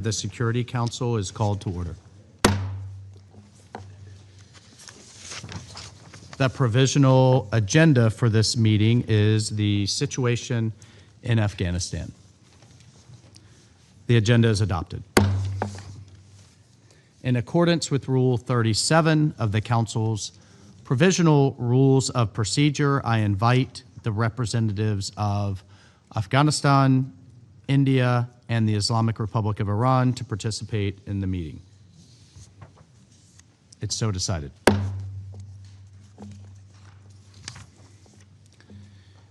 The Security Council is called to order. The provisional agenda for this meeting is the situation in Afghanistan. The agenda is adopted. In accordance with Rule 37 of the Council's Provisional Rules of Procedure, I invite the representatives of Afghanistan, India, and the Islamic Republic of Iran to participate in the meeting. It's so decided.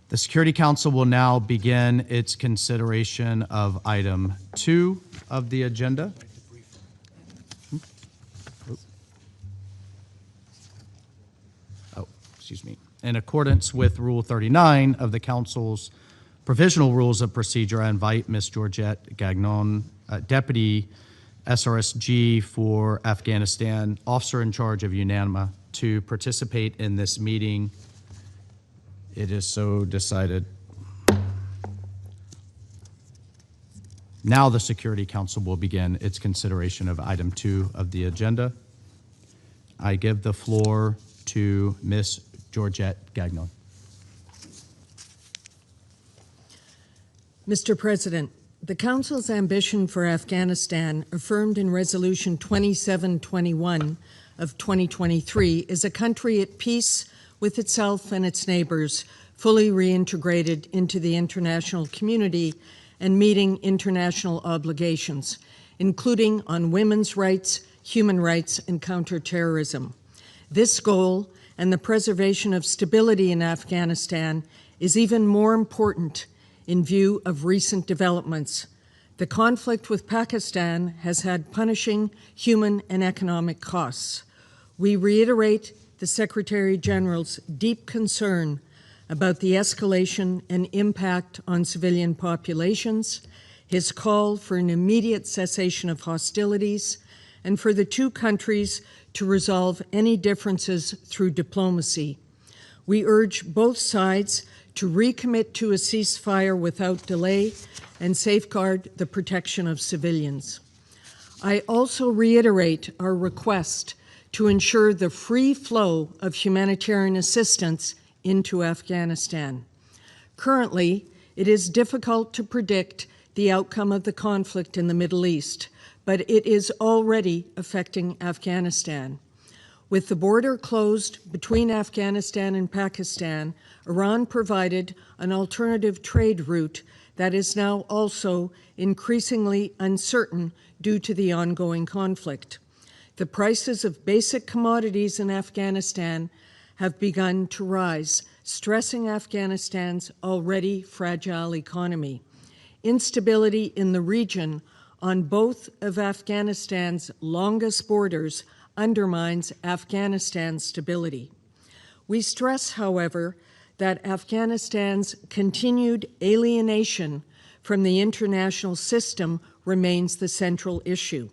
The Security Council will now begin its consideration of item 2 of the agenda. In accordance with Rule 39 of the Council's Provisional Rules of Procedure, I invite Ms. Georgette Gagnon, Deputy SRSG for Afghanistan, Officer in Charge of UNAMA, to participate in this meeting. It is so decided. Now the Security Council will begin its consideration of item 2 of the agenda. I give the floor to Ms. Georgette Gagnon. Mr. President, the Council's ambition for Afghanistan, affirmed in Resolution 2721 of 2023, is a country at peace with itself and its neighbors, fully reintegrated into the international community and meeting international obligations, including on women's rights, human rights, and counterterrorism. This goal and the preservation of stability in Afghanistan is even more important in view of recent developments. The conflict with Pakistan has had punishing human and economic costs. We reiterate the Secretary General's deep concern about the escalation and impact on civilian populations, his call for an immediate cessation of hostilities, and for the two countries to resolve any differences through diplomacy. We urge both sides to recommit to a ceasefire without delay and safeguard the protection of civilians. I also reiterate our request to ensure the free flow of humanitarian assistance into Afghanistan. Currently, it is difficult to predict the outcome of the conflict in the Middle East, but it is already affecting Afghanistan. With the border closed between Afghanistan and Pakistan, Iran provided an alternative trade route that is now also increasingly uncertain due to the ongoing conflict. The prices of basic commodities in Afghanistan have begun to rise, stressing Afghanistan's already fragile economy. Instability in the region on both of Afghanistan's longest borders undermines Afghanistan's stability. We stress, however, that Afghanistan's continued alienation from the international system remains the central issue.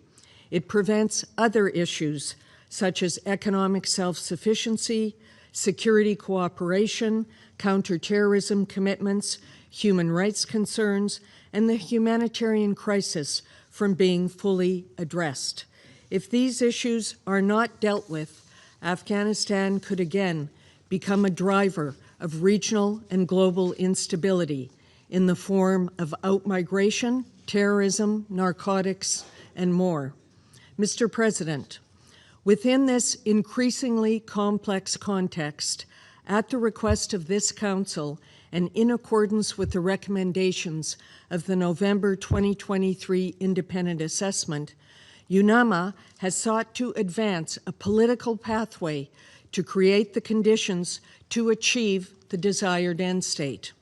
It prevents other issues such as economic self-sufficiency, security cooperation, counterterrorism commitments, human rights concerns, and the humanitarian crisis from being fully addressed. If these issues are not dealt with, Afghanistan could again become a driver of regional and global instability in the form of outmigration, terrorism, narcotics, and more. Mr. President, within this increasingly complex context, at the request of this Council and in accordance with the recommendations of the November 2023 Independent Assessment, UNAMA has sought to advance a political pathway to create the conditions to achieve the desired end state.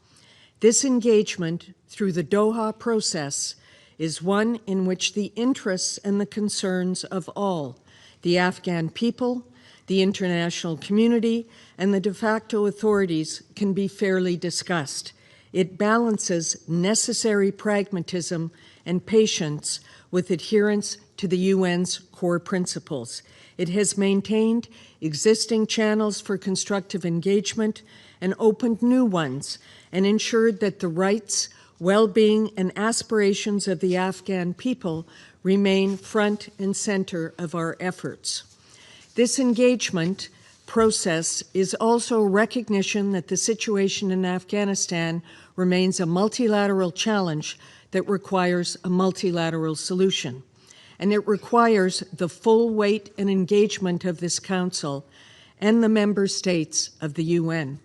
This engagement through the Doha process is one in which the interests and the concerns of all, the Afghan people, the international community, and the de facto authorities can be fairly discussed. It balances necessary pragmatism and patience with adherence to the UN's core principles. It has maintained existing channels for constructive engagement and opened new ones, and ensured that the rights, well-being, and aspirations of the Afghan people remain front and center of our efforts. This engagement process is also recognition that the situation in Afghanistan remains a multilateral challenge that requires a multilateral solution. And it requires the full weight and engagement of this Council and the member states of the UN.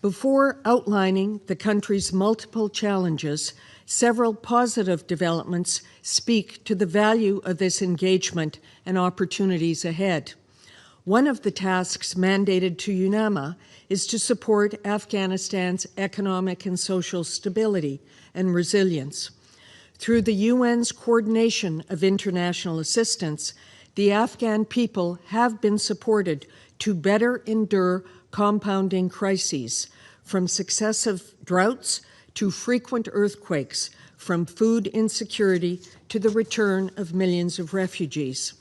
Before outlining the country's multiple challenges, several positive developments speak to the value of this engagement and opportunities ahead. One of the tasks mandated to UNAMA is to support Afghanistan's economic and social stability and resilience. Through the UN's coordination of international assistance, the Afghan people have been supported to better endure compounding crises, from successive droughts to frequent earthquakes, from food insecurity to the return of millions of refugees.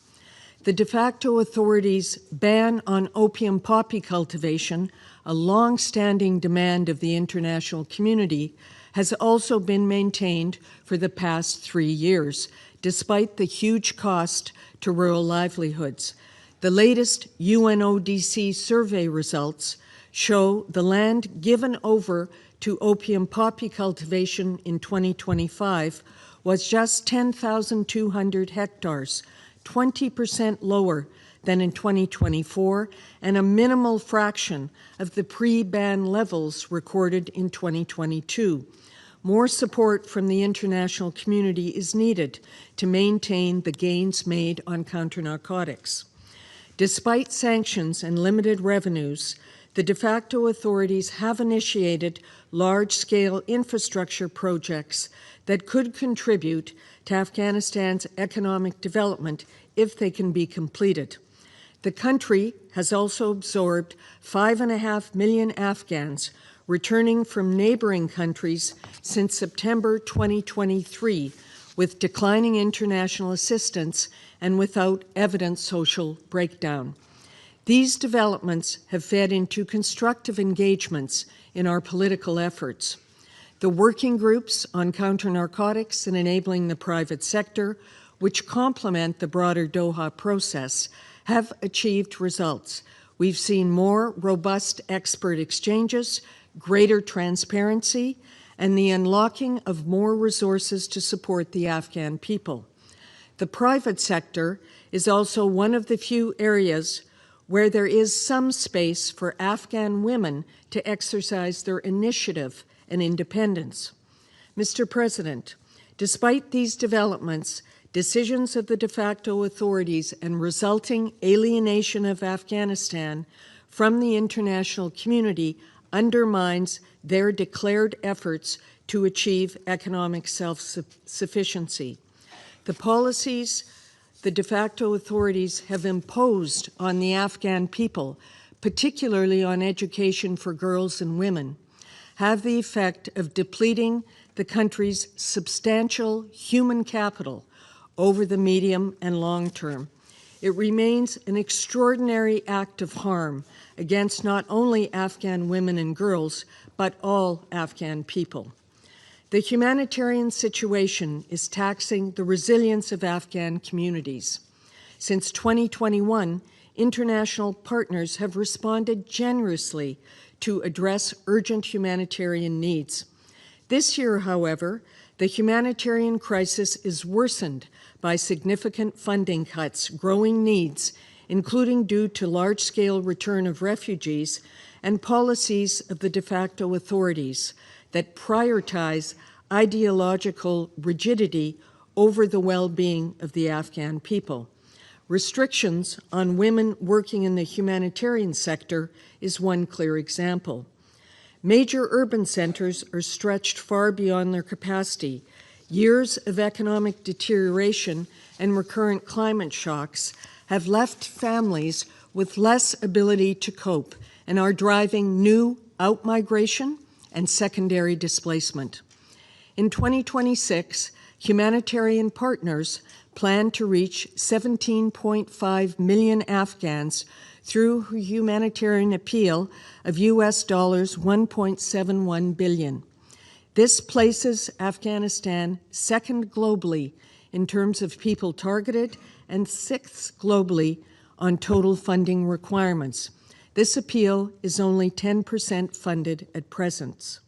The de facto authorities' ban on opium poppy cultivation, a long-standing demand of the international community, has also been maintained for the past 3 years, despite the huge cost to rural livelihoods. The latest UNODC survey results show the land given over to opium poppy cultivation in 2025 was just 10,200 hectares, 20% lower than in 2024, and a minimal fraction of the pre-ban levels recorded in 2022. More support from the international community is needed to maintain the gains made on counter-narcotics. Despite sanctions and limited revenues, the de facto authorities have initiated large-scale infrastructure projects that could contribute to Afghanistan's economic development if they can be completed. The country has also absorbed 5.5 million Afghans returning from neighboring countries since September 2023, with declining international assistance and without evident social breakdown. These developments have fed into constructive engagements in our political efforts. The working groups on counter-narcotics and enabling the private sector, which complement the broader Doha process, have achieved results. We've seen more robust expert exchanges, greater transparency, and the unlocking of more resources to support the Afghan people. The private sector is also one of the few areas where there is some space for Afghan women to exercise their initiative and independence. Mr. President, despite these developments, decisions of the de facto authorities and resulting alienation of Afghanistan from the international community undermines their declared efforts to achieve economic self-sufficiency. The policies the de facto authorities have imposed on the Afghan people, particularly on education for girls and women, have the effect of depleting the country's substantial human capital over the medium and long term. It remains an extraordinary act of harm against not only Afghan women and girls, but all Afghan people. The humanitarian situation is taxing the resilience of Afghan communities. Since 2021, international partners have responded generously to address urgent humanitarian needs. This year, however, the humanitarian crisis is worsened by significant funding cuts, growing needs, including due to large-scale return of refugees, and policies of the de facto authorities that prioritize ideological rigidity over the well-being of the Afghan people. Restrictions on women working in the humanitarian sector is one clear example. Major urban centers are stretched far beyond their capacity. Years of economic deterioration and recurrent climate shocks have left families with less ability to cope and are driving new outmigration and secondary displacement. In 2026, humanitarian partners plan to reach 17.5 million Afghans through a humanitarian appeal of US dollars 1.71 billion. This places Afghanistan second globally in terms of people targeted and 6th globally on total funding requirements. This appeal is only 10% funded at present.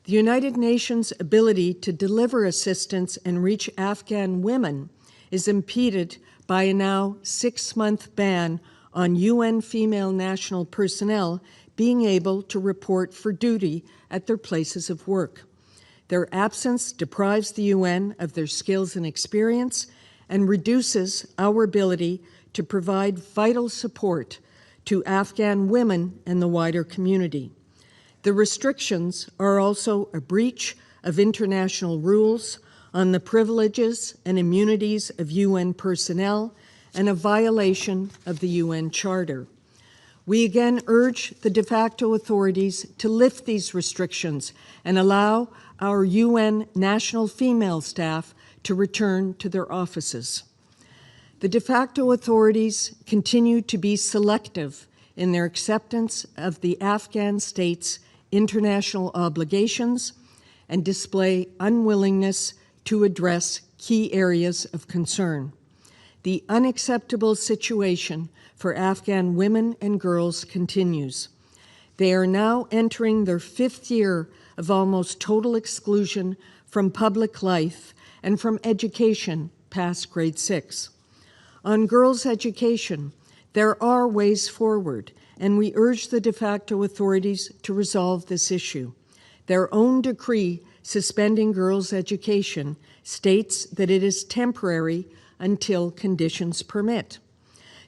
The United Nations' ability to deliver assistance and reach Afghan women is impeded by a now 6-month ban on UN female national personnel being able to report for duty at their places of work. Their absence deprives the UN of their skills and experience and reduces our ability to provide vital support to Afghan women and the wider community. The restrictions are also a breach of international rules on the privileges and immunities of UN personnel and a violation of the UN Charter. We again urge the de facto authorities to lift these restrictions and allow our UN national female staff to return to their offices. The de facto authorities continue to be selective in their acceptance of the Afghan state's international obligations and display unwillingness to address key areas of concern. The unacceptable situation for Afghan women and girls continues. They are now entering their 5th year of almost total exclusion from public life and from education past grade 6. On girls' education, there are ways forward, and we urge the de facto authorities to resolve this issue. Their own decree suspending girls' education states that it is temporary until conditions permit.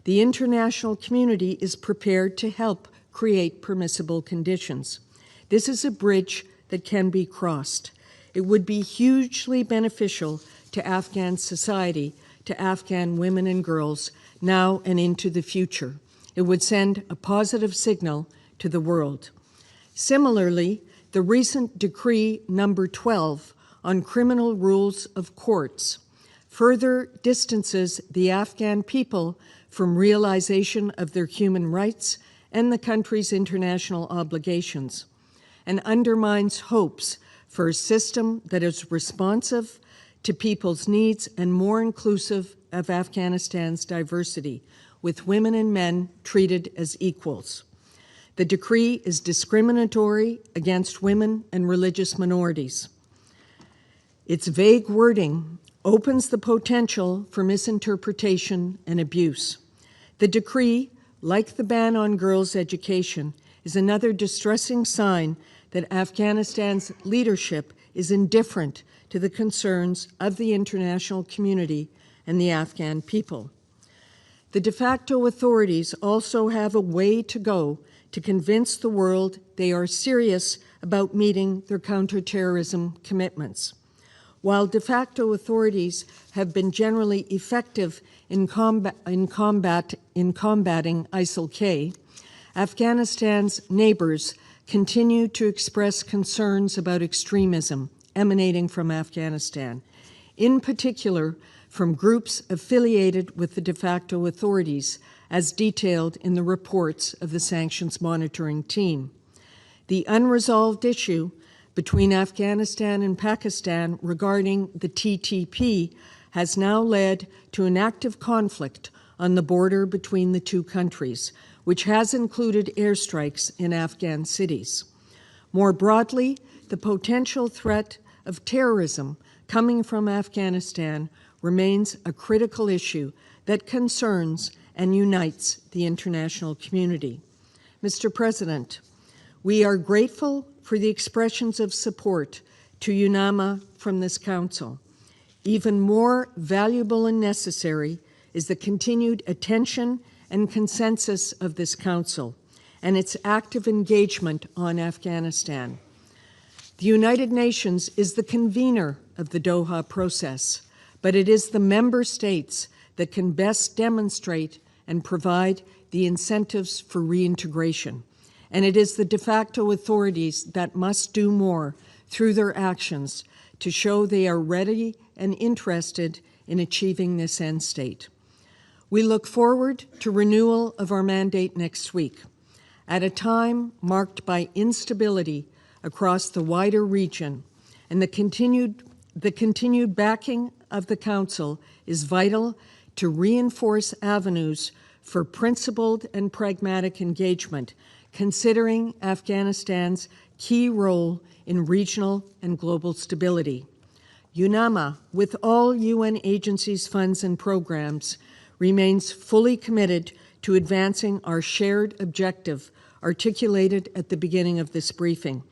The international community is prepared to help create permissible conditions. This is a bridge that can be crossed. It would be hugely beneficial to Afghan society, to Afghan women and girls, now and into the future. It would send a positive signal to the world. Similarly, the recent Decree number 12 on criminal rules of courts further distances the Afghan people from realization of their human rights and the country's international obligations, and undermines hopes for a system that is responsive to people's needs and more inclusive of Afghanistan's diversity, with women and men treated as equals. The decree is discriminatory against women and religious minorities. Its vague wording opens the potential for misinterpretation and abuse. The decree, like the ban on girls' education, is another distressing sign that Afghanistan's leadership is indifferent to the concerns of the international community and the Afghan people. The de facto authorities also have a way to go to convince the world they are serious about meeting their counterterrorism commitments. While de facto authorities have been generally effective in combating ISIL-K, Afghanistan's neighbors continue to express concerns about extremism emanating from Afghanistan, in particular from groups affiliated with the de facto authorities, as detailed in the reports of the sanctions monitoring team. The unresolved issue between Afghanistan and Pakistan regarding the TTP has now led to an active conflict on the border between the two countries, which has included airstrikes in Afghan cities. More broadly, the potential threat of terrorism coming from Afghanistan remains a critical issue that concerns and unites the international community. Mr. President, we are grateful for the expressions of support to UNAMA from this Council. Even more valuable and necessary is the continued attention and consensus of this Council and its active engagement on Afghanistan. The United Nations is the convener of the Doha process, but it is the member states that can best demonstrate and provide the incentives for reintegration. And it is the de facto authorities that must do more through their actions to show they are ready and interested in achieving this end state. We look forward to renewal of our mandate next week. At a time marked by instability across the wider region and the continued The continued backing of the Council is vital to reinforce avenues for principled and pragmatic engagement, considering Afghanistan's key role in regional and global stability. UNAMA, with all UN agencies, funds, and programs, remains fully committed to advancing our shared objective articulated at the beginning of this briefing: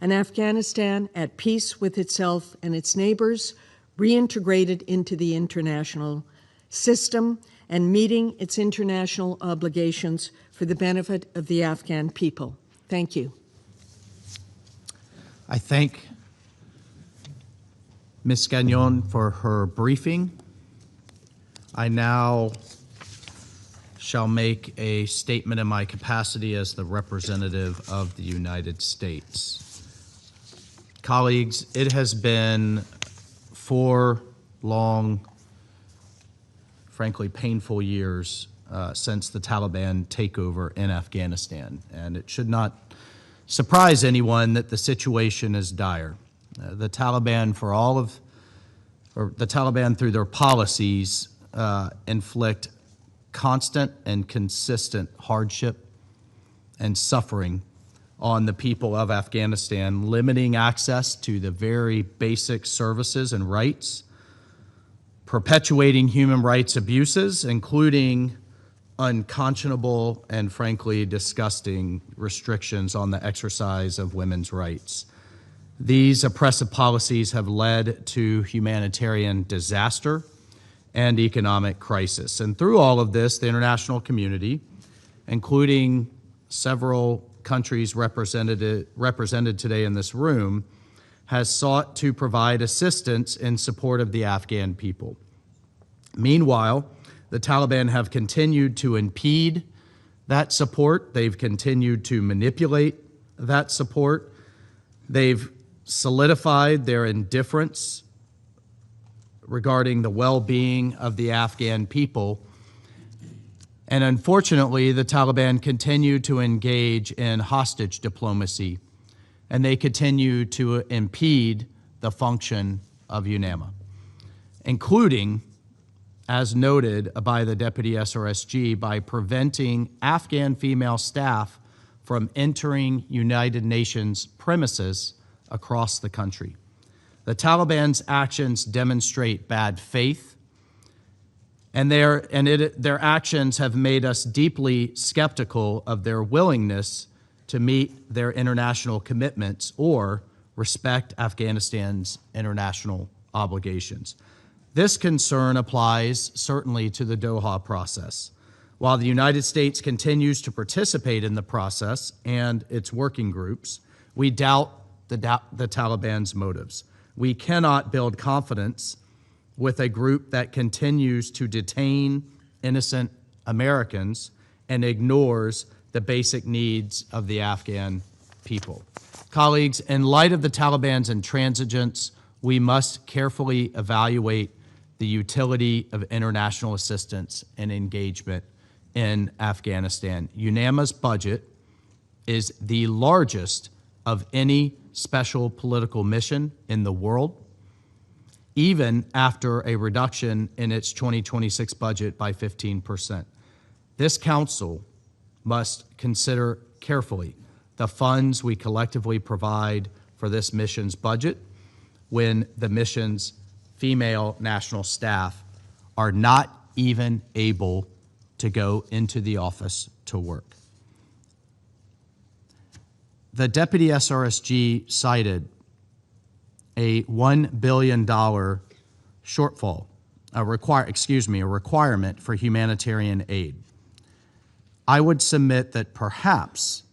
an Afghanistan at peace with itself and its neighbors, reintegrated into the international system, and meeting its international obligations for the benefit of the Afghan people. Thank you. I thank Ms. Gagnon for her briefing. I now shall make a statement in my capacity as the representative of the United States. Colleagues, it has been 4 long, frankly painful years since the Taliban takeover in Afghanistan, and it should not surprise anyone that the situation is dire. The Taliban, through their policies, inflict constant and consistent hardship and suffering on the people of Afghanistan, limiting access to the very basic services and rights, perpetuating human rights abuses, including unconscionable and frankly disgusting restrictions on the exercise of women's rights. These oppressive policies have led to humanitarian disaster and economic crisis. And through all of this, the international community, including several countries represented today in this room, has sought to provide assistance in support of the Afghan people. Meanwhile, the Taliban have continued to impede that support. They've continued to manipulate that support. They've solidified their indifference regarding the well-being of the Afghan people. And unfortunately, the Taliban continue to engage in hostage diplomacy, and they continue to impede the function of UNAMA, including, as noted by the Deputy SRSG, by preventing Afghan female staff from entering United Nations premises across the country. The Taliban's actions demonstrate bad faith, and their actions have made us deeply skeptical of their willingness to meet their international commitments or respect Afghanistan's international obligations. This concern applies certainly to the Doha process. While the United States continues to participate in the process and its working groups, we doubt the Taliban's motives. We cannot build confidence with a group that continues to detain innocent Americans and ignores the basic needs of the Afghan people. Colleagues, in light of the Taliban's intransigence, we must carefully evaluate the utility of international assistance and engagement in Afghanistan. UNAMA's budget is the largest of any special political mission in the world, even after a reduction in its 2026 budget by 15%. This council must consider carefully the funds we collectively provide for this mission's budget when the mission's female national staff are not even able to go into the office to work. The Deputy SRSG cited a $1 billion shortfall, a requirement for humanitarian aid. I would submit that perhaps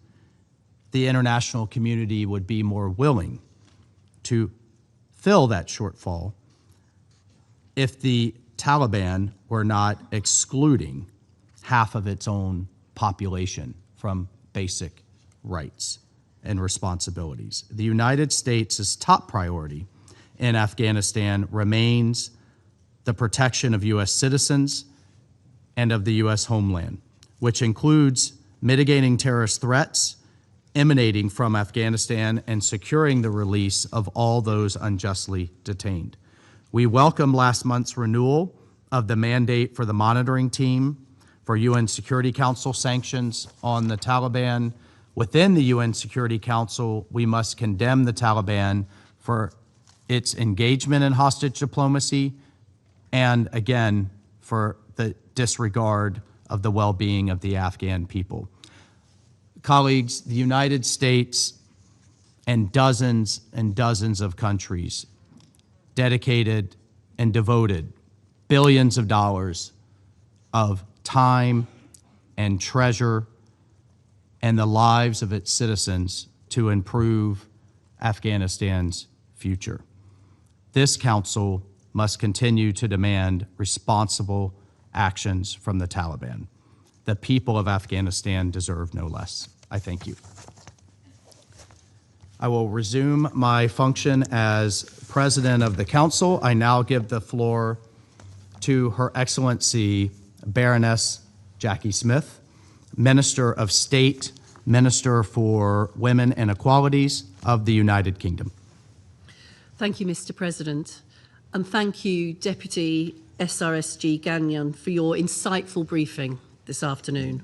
the international community would be more willing to fill that shortfall if the Taliban were not excluding half of its own population from basic rights and responsibilities. The United States' top priority in Afghanistan remains the protection of U.S. citizens and of the U.S. homeland, which includes mitigating terrorist threats emanating from Afghanistan and securing the release of all those unjustly detained. We welcome last month's renewal of the mandate for the monitoring team for UN Security Council sanctions on the Taliban. Within the UN Security Council, we must condemn the Taliban for its engagement in hostage diplomacy and, again, for the disregard of the well-being of the Afghan people. Colleagues, the United States and dozens of countries dedicated and devoted billions of dollars of time and treasure and the lives of its citizens to improve Afghanistan's future. This council must continue to demand responsible actions from the Taliban. The people of Afghanistan deserve no less. I thank you. I will resume my function as president of the council. I now give the floor to Her Excellency Baroness Jackie Smith, Minister of State, Minister for Women and Equalities of the United Kingdom. Thank you, Mr. President, and thank you, Deputy SRSG Gagnon, for your insightful briefing this afternoon.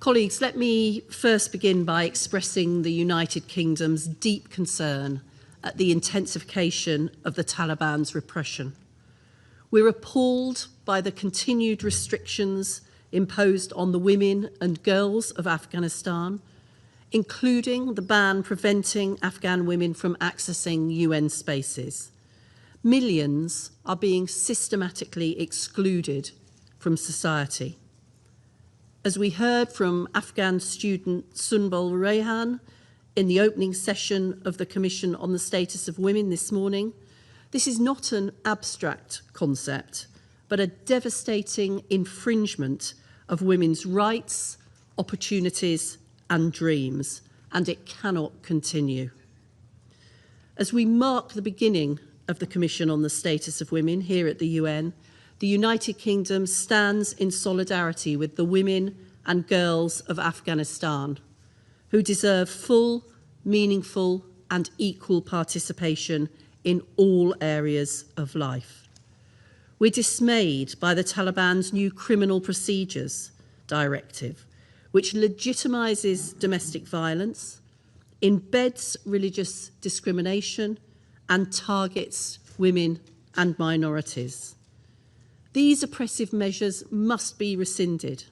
Colleagues, let me first begin by expressing the United Kingdom's deep concern at the intensification of the Taliban's repression. We're appalled by the continued restrictions imposed on the women and girls of Afghanistan, including the ban preventing Afghan women from accessing UN spaces. Millions are being systematically excluded from society. As we heard from Afghan student Sunbul Rayhan in the opening session of the Commission on the Status of Women this morning, this is not an abstract concept, but a devastating infringement of women's rights, opportunities, and dreams, and it cannot continue. As we mark the beginning of the Commission on the Status of Women here at the UN, the United Kingdom stands in solidarity with the women and girls of Afghanistan, who deserve full, meaningful, and equal participation in all areas of life. We're dismayed by the Taliban's new criminal procedures directive, which legitimises domestic violence, embeds religious discrimination, and targets women and minorities. These oppressive measures must be rescinded.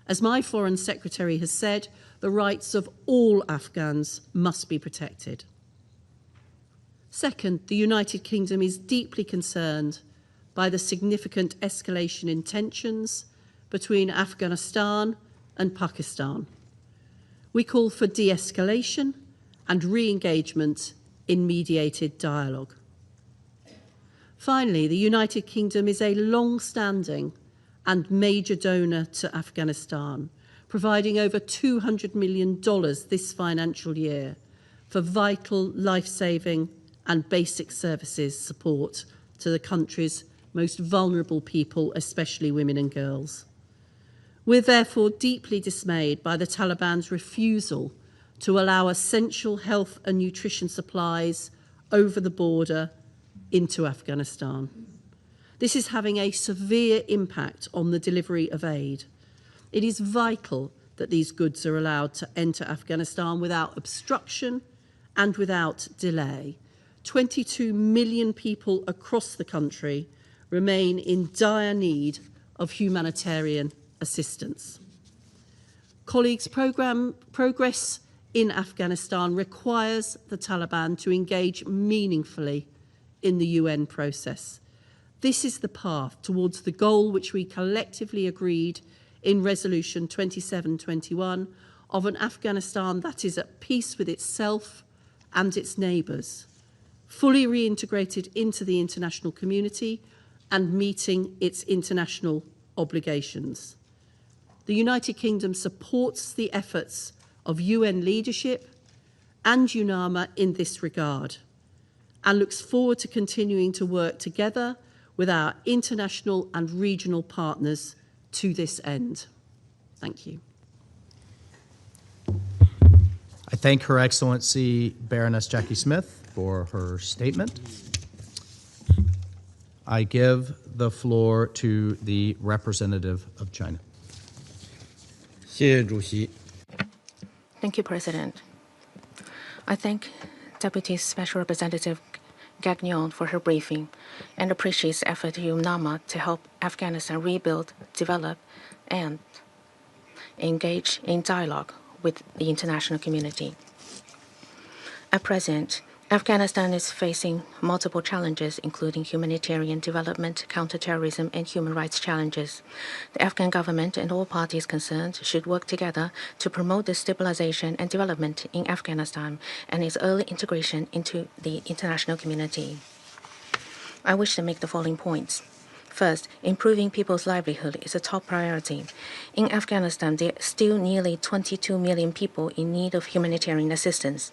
As my Foreign Secretary has said, the rights of all Afghans must be protected. Second, the United Kingdom is deeply concerned by the significant escalation in tensions between Afghanistan and Pakistan. We call for de-escalation and re-engagement in mediated dialogue. Finally, the United Kingdom is a long-standing and major donor to Afghanistan, providing over $200 million this financial year for vital life-saving and basic services support to the country's most vulnerable people, especially women and girls. We're therefore deeply dismayed by the Taliban's refusal to allow essential health and nutrition supplies over the border into Afghanistan. This is having a severe impact on the delivery of aid. It is vital that these goods are allowed to enter Afghanistan without obstruction and without delay. 22 million people across the country remain in dire need of humanitarian assistance. Colleagues, progress in Afghanistan requires the Taliban to engage meaningfully in the UN process. This is the path towards the goal which we collectively agreed in Resolution 2721 of an Afghanistan that is at peace with itself and its neighbours, fully reintegrated into the international community and meeting its international obligations. The United Kingdom supports the efforts of UN leadership and UNAMA in this regard and looks forward to continuing to work together with our international and regional partners to this end. Thank you. thank Her Excellency Baroness Jackie Smith for her statement. I give the floor to the representative of China. 谢谢主席。 Thank you, President. I thank Deputy Special Representative Gagnon for her briefing and appreciates the effort of UNAMA to help Afghanistan rebuild, develop, and engage in dialogue with the international community. At present, Afghanistan is facing multiple challenges, including humanitarian development, counterterrorism, and human rights challenges. The Afghan government and all parties concerned should work together to promote the stabilization and development in Afghanistan and its early integration into the international community. I wish to make the following points. First, improving people's livelihood is a top priority. In Afghanistan, there are still nearly 22 million people in need of humanitarian assistance,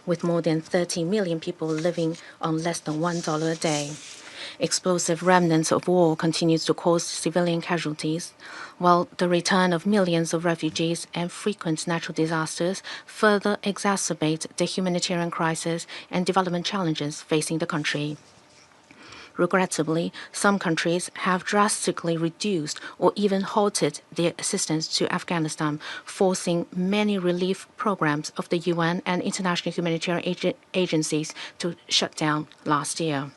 with more than 30 million people living on less than $1 a day. Explosive remnants of war continues to cause civilian casualties, while the return of millions of refugees and frequent natural disasters further exacerbate the humanitarian crisis and development challenges facing the country. Regrettably, some countries have drastically reduced or even halted their assistance to Afghanistan, forcing many relief programs of the UN and international humanitarian agencies to shut down last year.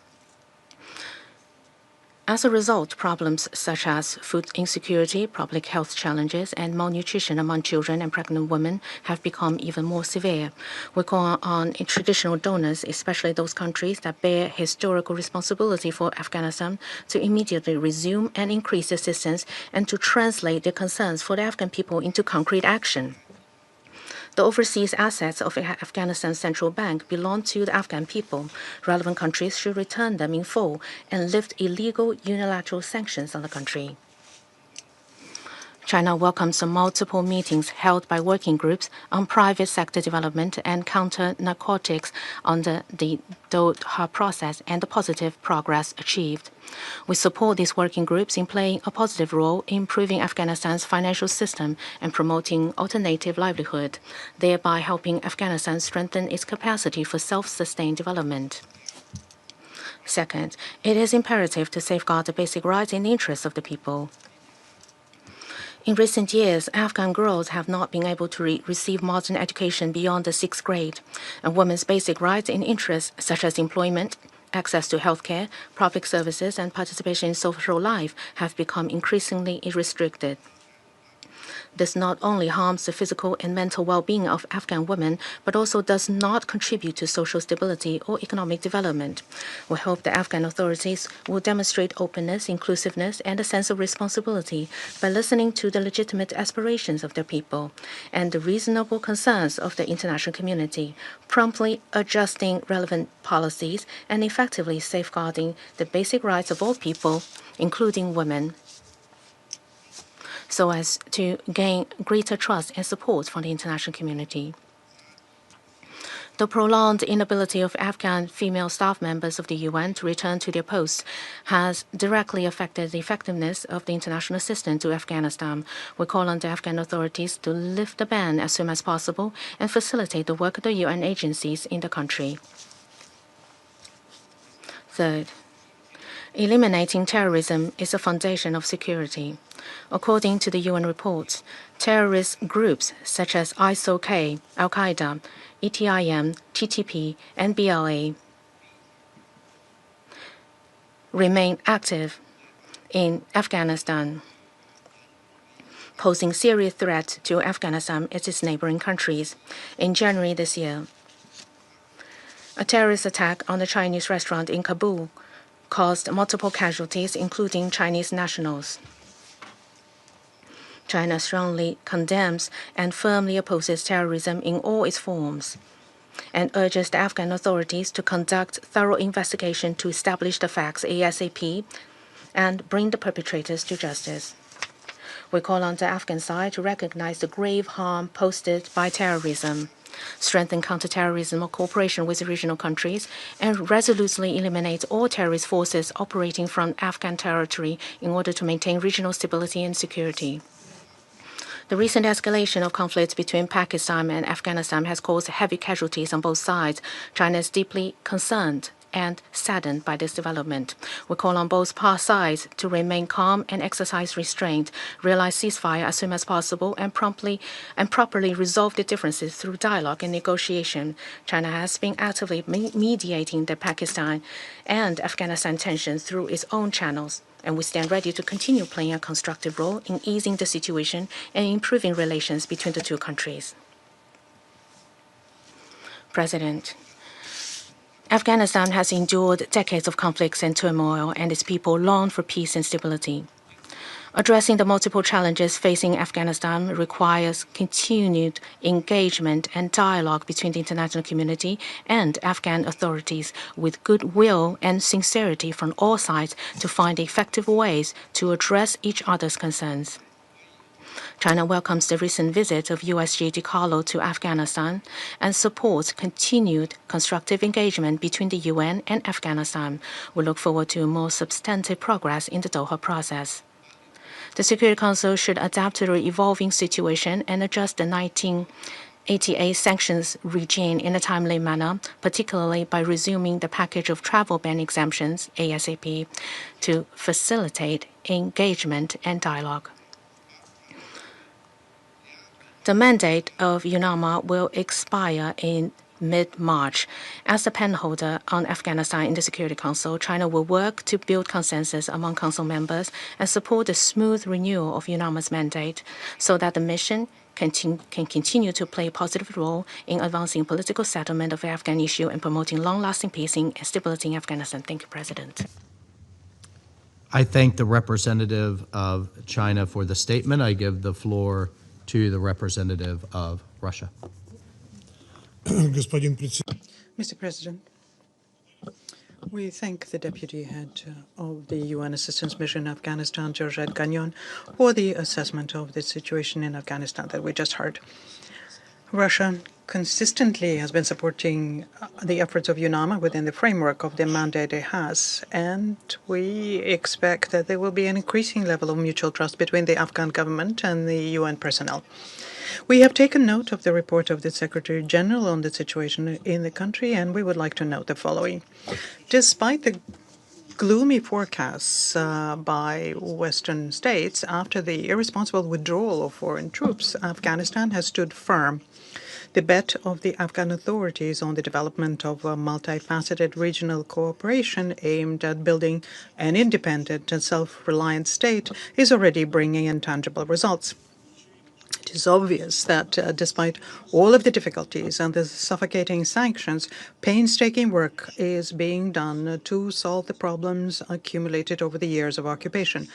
As a result, problems such as food insecurity, public health challenges, and malnutrition among children and pregnant women have become even more severe. We call on traditional donors, especially those countries that bear historical responsibility for Afghanistan, to immediately resume and increase assistance and to translate their concerns for the Afghan people into concrete action. The overseas assets of Afghanistan's central bank belong to the Afghan people. Relevant countries should return them in full and lift illegal unilateral sanctions on the country. China welcomes multiple meetings held by working groups on private sector development and counter narcotics under the Doha process and the positive progress achieved. We support these working groups in playing a positive role in improving Afghanistan's financial system and promoting alternative livelihood, thereby helping Afghanistan strengthen its capacity for self-sustained development. Second, it is imperative to safeguard the basic rights and interests of the people. In recent years, Afghan girls have not been able to receive modern education beyond the 6th grade, and women's basic rights and interests, such as employment, access to healthcare, public services, and participation in social life, have become increasingly restricted. This not only harms the physical and mental well-being of Afghan women, but also does not contribute to social stability or economic development. We hope the Afghan authorities will demonstrate openness, inclusiveness, and a sense of responsibility by listening to the legitimate aspirations of their people and the reasonable concerns of the international community, promptly adjusting relevant policies and effectively safeguarding the basic rights of all people, including women, so as to gain greater trust and support from the international community. The prolonged inability of Afghan female staff members of the UN to return to their posts has directly affected the effectiveness of the international assistance to Afghanistan. We call on the Afghan authorities to lift the ban as soon as possible and facilitate the work of the UN agencies in the country. Third, eliminating terrorism is the foundation of security. According to the UN reports, terrorist groups such as ISIL-K, Al-Qaeda, ETIM, TTP, and BLA remain active in Afghanistan, posing serious threats to Afghanistan and its neighboring countries. In January this year, a terrorist attack on a Chinese restaurant in Kabul caused multiple casualties, including Chinese nationals. China strongly condemns and firmly opposes terrorism in all its forms and urges the Afghan authorities to conduct thorough investigation to establish the facts ASAP and bring the perpetrators to justice. We call on the Afghan side to recognize the grave harm posed by terrorism, strengthen counterterrorism cooperation with regional countries, and resolutely eliminate all terrorist forces operating from Afghan territory in order to maintain regional stability and security. The recent escalation of conflicts between Pakistan and Afghanistan has caused heavy casualties on both sides. China is deeply concerned and saddened by this development. We call on both sides to remain calm and exercise restraint, realize ceasefire as soon as possible, and properly resolve the differences through dialogue and negotiation. China has been actively mediating the Pakistan and Afghanistan tensions through its own channels, and we stand ready to continue playing a constructive role in easing the situation and improving relations between the two countries. President, Afghanistan has endured decades of conflicts and turmoil, and its people long for peace and stability. Addressing the multiple challenges facing Afghanistan requires continued engagement and dialogue between the international community and Afghan authorities, with goodwill and sincerity from all sides to find effective ways to address each other's concerns. China welcomes the recent visit of USG DiCarlo to Afghanistan and supports continued constructive engagement between the UN and Afghanistan. We look forward to more substantive progress in the Doha process. The Security Council should adapt to the evolving situation and adjust the 1988 sanctions regime in a timely manner, particularly by resuming the package of travel ban exemptions, ASAP, to facilitate engagement and dialogue. The mandate of UNAMA will expire in mid-March. As the penholder on Afghanistan in the Security Council, China will work to build consensus among Council members and support the smooth renewal of UNAMA's mandate so that the mission can continue to play a positive role in advancing political settlement of the Afghan issue and promoting long-lasting peace and stability in Afghanistan. Thank you, President. I thank the representative of China for the statement. I give the floor to the representative of Russia. Mr. President, we thank the Deputy Head of the UN Assistance Mission in Afghanistan, Georgette Gagnon, for the assessment of the situation in Afghanistan that we just heard. Russia consistently has been supporting the efforts of UNAMA within the framework of the mandate it has, and we expect that there will be an increasing level of mutual trust between the Afghan government and the UN personnel. We have taken note of the report of the Secretary General on the situation in the country, and we would like to note the following. Despite the gloomy forecasts by Western states after the irresponsible withdrawal of foreign troops, Afghanistan has stood firm. The bet of the Afghan authorities on the development of a multifaceted regional cooperation aimed at building an independent and self-reliant state is already bringing in tangible results. It is obvious that despite all of the difficulties and the suffocating sanctions, painstaking work is being done to solve the problems accumulated over the years of occupation.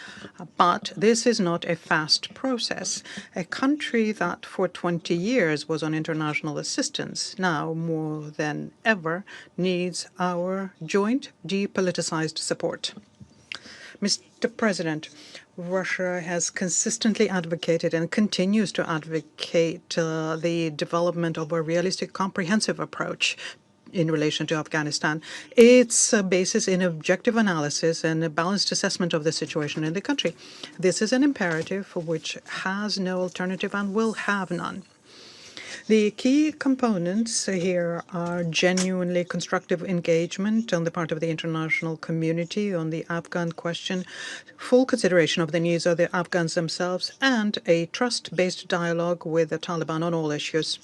But this is not a fast process. A country that for 20 years was on international assistance now more than ever needs our joint depoliticized support. Mr. President, Russia has consistently advocated and continues to advocate the development of a realistic, comprehensive approach in relation to Afghanistan. Its basis in objective analysis and a balanced assessment of the situation in the country. This is an imperative for which has no alternative and will have none. The key components here are genuinely constructive engagement on the part of the international community on the Afghan question, full consideration of the needs of the Afghans themselves, and a trust-based dialogue with the Taliban on all issues.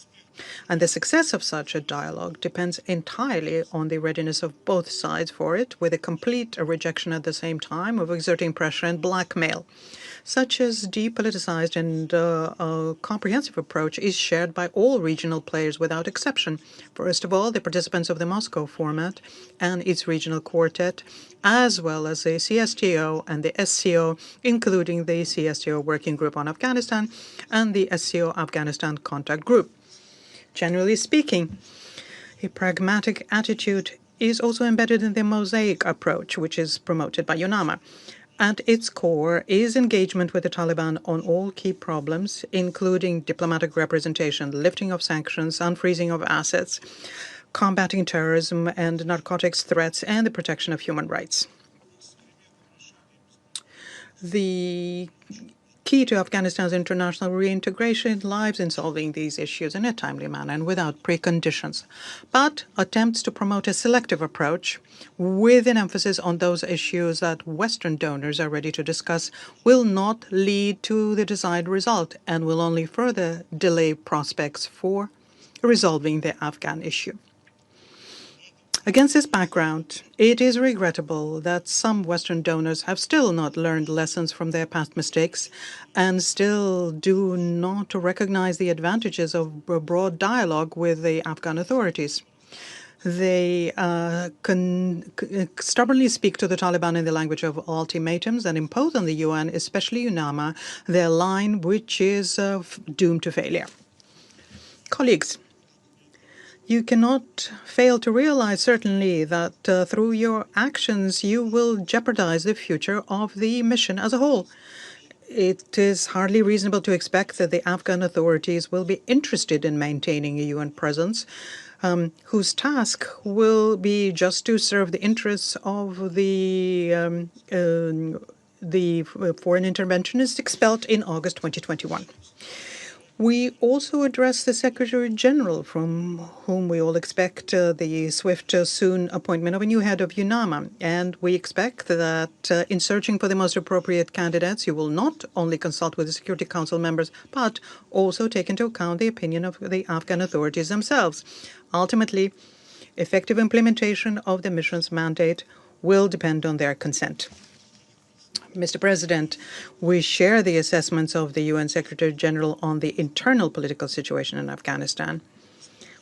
And the success of such a dialogue depends entirely on the readiness of both sides for it, with a complete rejection at the same time of exerting pressure and blackmail. Such as depoliticized and comprehensive approach is shared by all regional players without exception. First of all, the participants of the Moscow format and its regional quartet, as well as the CSTO and the SCO, including the CSTO Working Group on Afghanistan and the SCO Afghanistan Contact Group. Generally speaking, a pragmatic attitude is also embedded in the mosaic approach, which is promoted by UNAMA. At its core is engagement with the Taliban on all key problems, including diplomatic representation, lifting of sanctions, unfreezing of assets, combating terrorism and narcotics threats, and the protection of human rights. The key to Afghanistan's international reintegration lies in solving these issues in a timely manner and without preconditions. But attempts to promote a selective approach with an emphasis on those issues that Western donors are ready to discuss will not lead to the desired result and will only further delay prospects for resolving the Afghan issue. Against this background, it is regrettable that some Western donors have still not learned lessons from their past mistakes and still do not recognize the advantages of a broad dialogue with the Afghan authorities. They stubbornly speak to the Taliban in the language of ultimatums and impose on the UN, especially UNAMA, their line, which is doomed to failure. Colleagues, you cannot fail to realize, certainly, that through your actions you will jeopardize the future of the mission as a whole. It is hardly reasonable to expect that the Afghan authorities will be interested in maintaining a UN presence whose task will be just to serve the interests of the foreign interventionists expelled in August 2021. We also address the Secretary General, from whom we all expect the swift, soon appointment of a new head of UNAMA. And we expect that in searching for the most appropriate candidates, you will not only consult with the Security Council members, but also take into account the opinion of the Afghan authorities themselves. Ultimately, effective implementation of the mission's mandate will depend on their consent. Mr. President, we share the assessments of the UN Secretary General on the internal political situation in Afghanistan.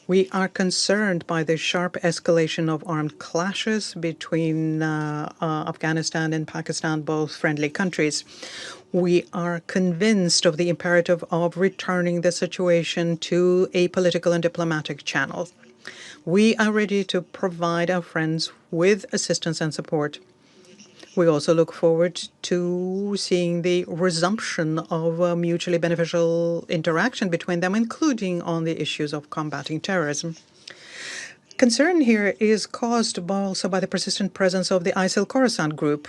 We are concerned by the sharp escalation of armed clashes between Afghanistan and Pakistan, both friendly countries. We are convinced of the imperative of returning the situation to a political and diplomatic channel. We are ready to provide our friends with assistance and support. We also look forward to seeing the resumption of a mutually beneficial interaction between them, including on the issues of combating terrorism. Concern here is caused also by the persistent presence of the ISIL Khorasan group.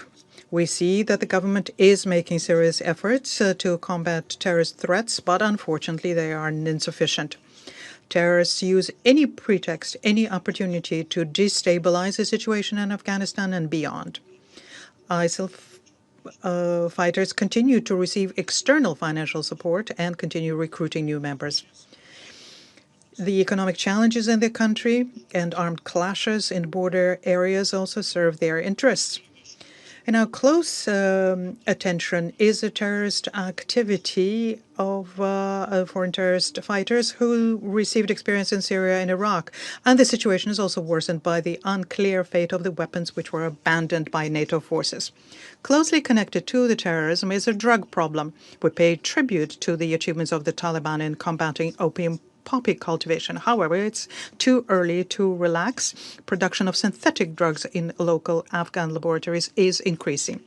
We see that the government is making serious efforts to combat terrorist threats, but unfortunately they are insufficient. Terrorists use any pretext, any opportunity to destabilize the situation in Afghanistan and beyond. ISIL fighters continue to receive external financial support and continue recruiting new members. The economic challenges in the country and armed clashes in border areas also serve their interests. And our close attention is the terrorist activity of foreign terrorist fighters who received experience in Syria and Iraq. And the situation is also worsened by the unclear fate of the weapons which were abandoned by NATO forces. Closely connected to the terrorism is a drug problem. We pay tribute to the achievements of the Taliban in combating opium poppy cultivation. However, it's too early to relax. Production of synthetic drugs in local Afghan laboratories is increasing.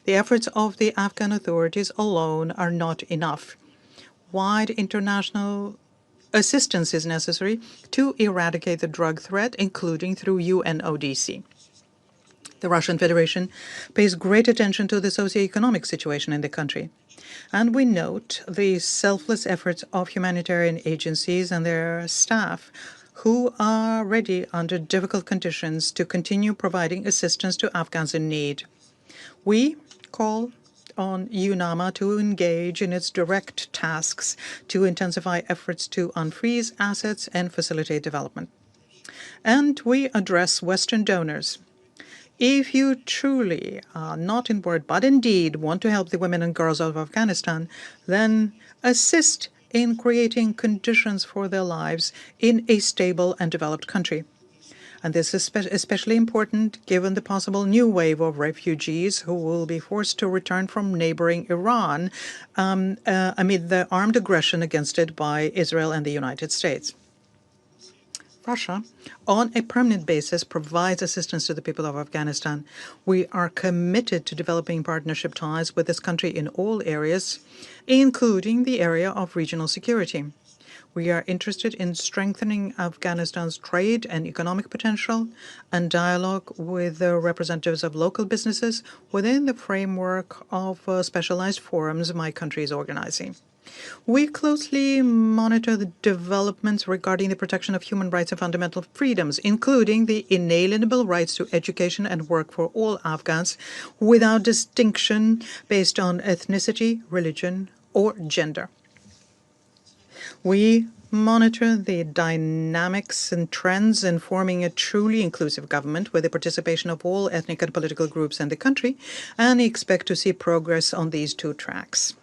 The efforts of the Afghan authorities alone are not enough. Wide international assistance is necessary to eradicate the drug threat, including through UNODC. The Russian Federation pays great attention to the socioeconomic situation in the country. And we note the selfless efforts of humanitarian agencies and their staff who are ready under difficult conditions to continue providing assistance to Afghans in need. We call on UNAMA to engage in its direct tasks to intensify efforts to unfreeze assets and facilitate development. And we address Western donors. If you truly, not in word but in deed, want to help the women and girls of Afghanistan, then assist in creating conditions for their lives in a stable and developed country. And this is especially important given the possible new wave of refugees who will be forced to return from neighboring Iran amid the armed aggression against it by Israel and the United States. Russia, on a permanent basis, provides assistance to the people of Afghanistan. We are committed to developing partnership ties with this country in all areas, including the area of regional security. We are interested in strengthening Afghanistan's trade and economic potential and dialogue with the representatives of local businesses within the framework of specialized forums my country is organizing. We closely monitor the developments regarding the protection of human rights and fundamental freedoms, including the inalienable rights to education and work for all Afghans without distinction based on ethnicity, religion, or gender. We monitor the dynamics and trends in forming a truly inclusive government with the participation of all ethnic and political groups in the country, and expect to see progress on these two tracks.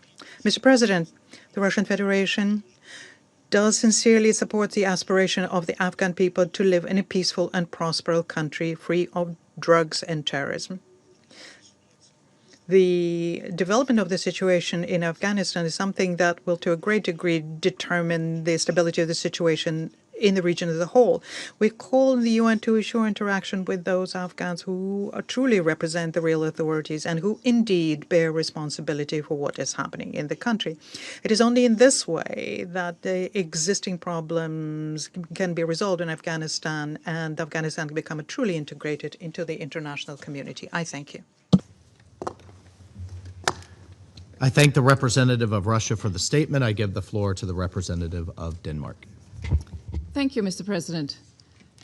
Mr. President, the Russian Federation does sincerely support the aspiration of the Afghan people to live in a peaceful and prosperous country free of drugs and terrorism. The development of the situation in Afghanistan is something that will to a great degree determine the stability of the situation in the region as a whole. We call on the UN to ensure interaction with those Afghans who truly represent the real authorities and who indeed bear responsibility for what is happening in the country. It is only in this way that the existing problems can be resolved in Afghanistan and Afghanistan can become truly integrated into the international community. I thank you. I thank the representative of Russia for the statement. I give the floor to the representative of Denmark. Thank you, Mr. President.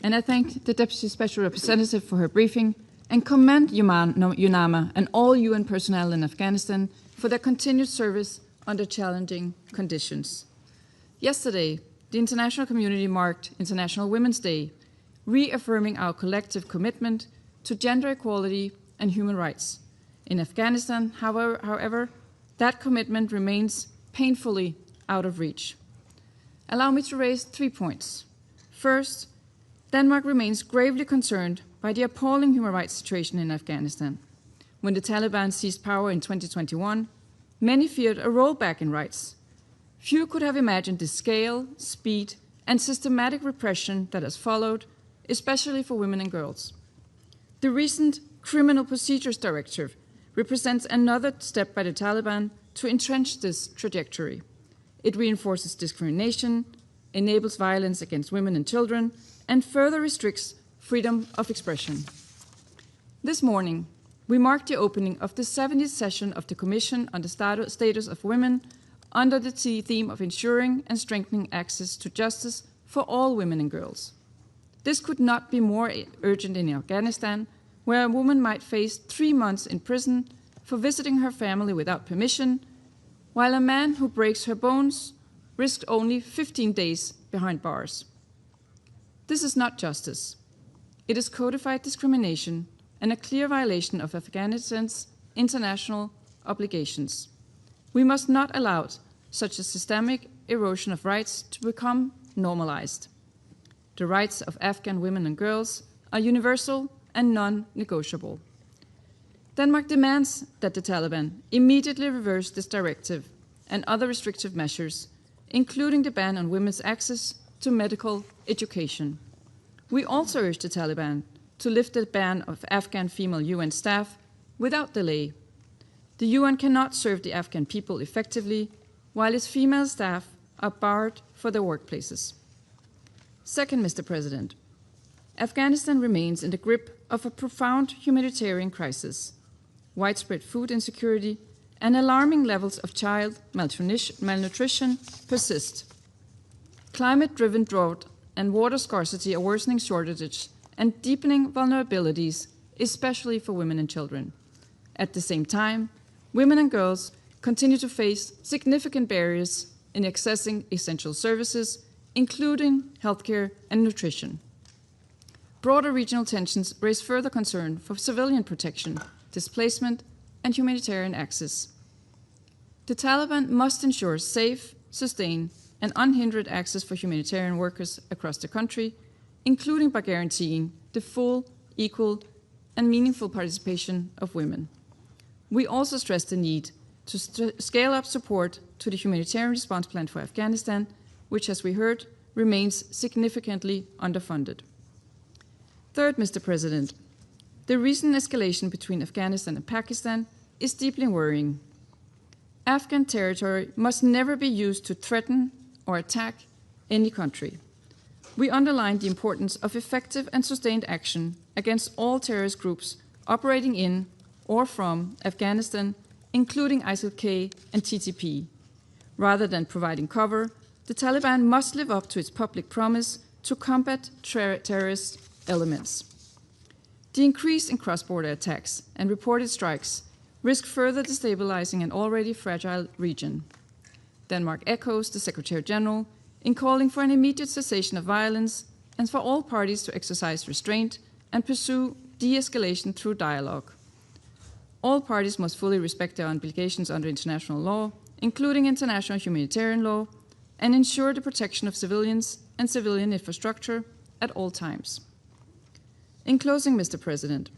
And I thank the Deputy Special Representative for her briefing and commend UNAMA and all UN personnel in Afghanistan for their continued service under challenging conditions. Yesterday, the international community marked International Women's Day, reaffirming our collective commitment to gender equality and human rights. In Afghanistan, however, that commitment remains painfully out of reach. Allow me to raise 3 points. First, Denmark remains gravely concerned by the appalling human rights situation in Afghanistan. When the Taliban seized power in 2021, many feared a rollback in rights. Few could have imagined the scale, speed, and systematic repression that has followed, especially for women and girls. The recent Criminal Procedures Directive represents another step by the Taliban to entrench this trajectory. It reinforces discrimination, enables violence against women and children, and further restricts freedom of expression. This morning, we marked the opening of the 70th session of the Commission on the Status of Women under the theme of ensuring and strengthening access to justice for all women and girls. This could not be more urgent in Afghanistan, where a woman might face 3 months in prison for visiting her family without permission, while a man who breaks her bones risked only 15 days behind bars. This is not justice. It is codified discrimination and a clear violation of Afghanistan's international obligations. We must not allow such a systemic erosion of rights to become normalized. The rights of Afghan women and girls are universal and non-negotiable. Denmark demands that the Taliban immediately reverse this directive and other restrictive measures, including the ban on women's access to medical education. We also urge the Taliban to lift the ban of Afghan female UN staff without delay. The UN cannot serve the Afghan people effectively while its female staff are barred for their workplaces. Second, Mr. President, Afghanistan remains in the grip of a profound humanitarian crisis. Widespread food insecurity and alarming levels of child malnutrition persist. Climate-driven drought and water scarcity are worsening shortages and deepening vulnerabilities, especially for women and children. At the same time, women and girls continue to face significant barriers in accessing essential services, including healthcare and nutrition. Broader regional tensions raise further concern for civilian protection, displacement, and humanitarian access. The Taliban must ensure safe, sustained, and unhindered access for humanitarian workers across the country, including by guaranteeing the full, equal, and meaningful participation of women. We also stress the need to scale up support to the humanitarian response plan for Afghanistan, which, as we heard, remains significantly underfunded. Third, Mr. President, the recent escalation between Afghanistan and Pakistan is deeply worrying. Afghan territory must never be used to threaten or attack any country. We underlined the importance of effective and sustained action against all terrorist groups operating in or from Afghanistan, including ISIL-K and TTP. Rather than providing cover, the Taliban must live up to its public promise to combat terrorist elements. The increase in cross-border attacks and reported strikes risk further destabilizing an already fragile region. Denmark echoes the Secretary-General in calling for an immediate cessation of violence and for all parties to exercise restraint and pursue de-escalation through dialogue. All parties must fully respect their obligations under international law, including international humanitarian law, and ensure the protection of civilians and civilian infrastructure at all times. In closing, Mr. President,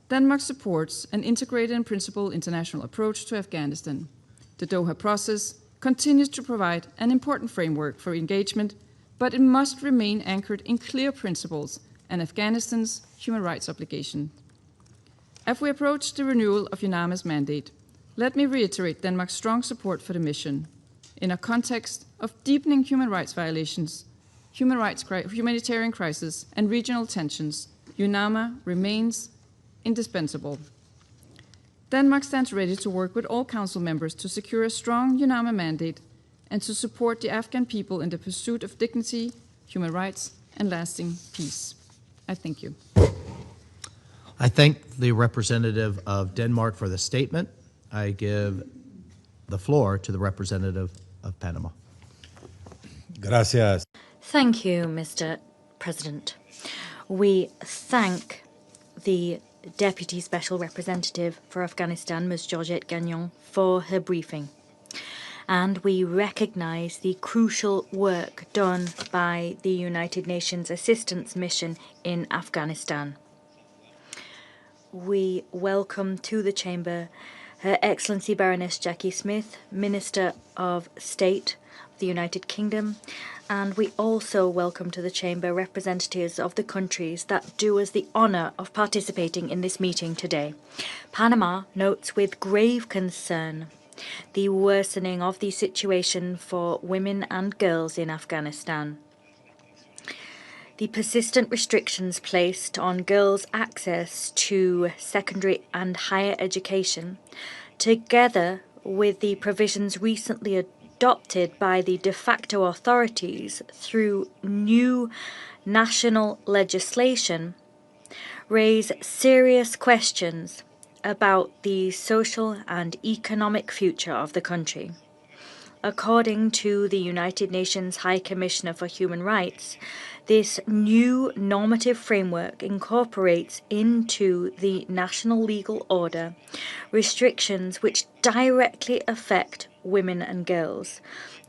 Denmark supports an integrated and principled international approach to Afghanistan. The Doha process continues to provide an important framework for engagement, but it must remain anchored in clear principles and Afghanistan's human rights obligation. As we approach the renewal of UNAMA's mandate, let me reiterate Denmark's strong support for the mission. In a context of deepening human rights violations, humanitarian crisis, and regional tensions, UNAMA remains indispensable. Denmark stands ready to work with all Council members to secure a strong UNAMA mandate and to support the Afghan people in the pursuit of dignity, human rights, and lasting peace. I thank you. I thank the representative of Denmark for the statement. I give the floor to the representative of Panama. Gracias. Thank you, Mr. President. We thank the Deputy Special Representative for Afghanistan, Ms. Georgette Gagnon, for her briefing. And we recognize the crucial work done by the United Nations Assistance Mission in Afghanistan. We welcome to the Chamber Her Excellency Baroness Jackie Smith, Minister of State of the United Kingdom, and we also welcome to the Chamber representatives of the countries that do us the honour of participating in this meeting today. Panama notes with grave concern the worsening of the situation for women and girls in Afghanistan. The persistent restrictions placed on girls' access to secondary and higher education, together with the provisions recently adopted by the de facto authorities through new national legislation, raise serious questions about the social and economic future of the country. According to the United Nations High Commissioner for Human Rights, this new normative framework incorporates into the national legal order restrictions which directly affect women and girls.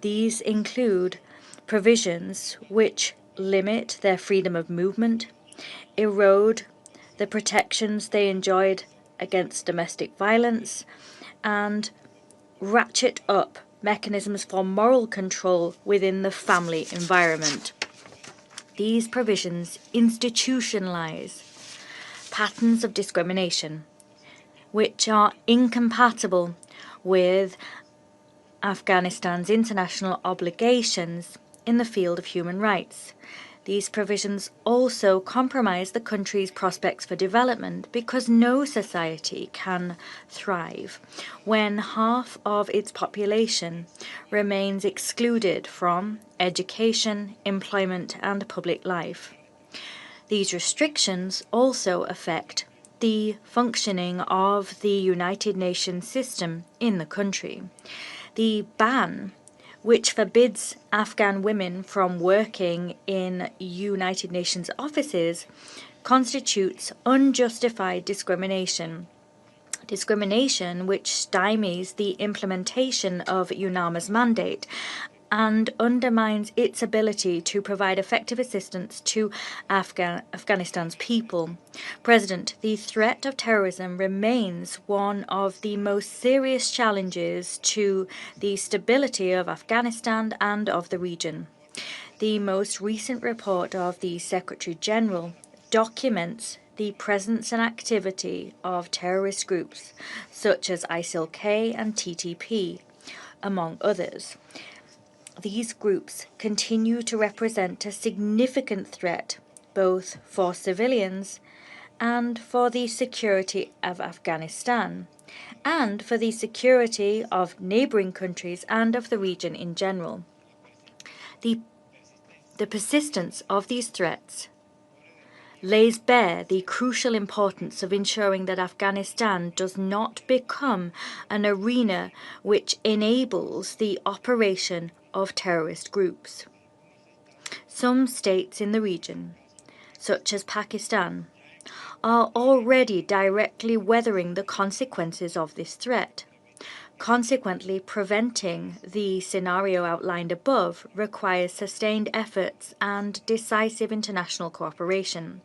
These include provisions which limit their freedom of movement, erode the protections they enjoyed against domestic violence, and ratchet up mechanisms for moral control within the family environment. These provisions institutionalize patterns of discrimination which are incompatible with Afghanistan's international obligations in the field of human rights. These provisions also compromise the country's prospects for development because no society can thrive when half of its population remains excluded from education, employment, and public life. These restrictions also affect the functioning of the United Nations system in the country. The ban which forbids Afghan women from working in United Nations offices, constitutes unjustified discrimination. Discrimination which stymies the implementation of UNAMA's mandate and undermines its ability to provide effective assistance to Afghanistan's people. President, the threat of terrorism remains one of the most serious challenges to the stability of Afghanistan and of the region. The most recent report of the Secretary-General documents the presence and activity of terrorist groups such as ISIL-K and TTP, among others. these groups continue to represent a significant threat both for civilians and for the security of Afghanistan, and for the security of neighbouring countries and of the region in general. The persistence of these threats lays bare the crucial importance of ensuring that Afghanistan does not become an arena which enables the operation of terrorist groups. Some states in the region, such as Pakistan, are already directly weathering the consequences of this threat. Consequently, preventing the scenario outlined above requires sustained efforts and decisive international cooperation.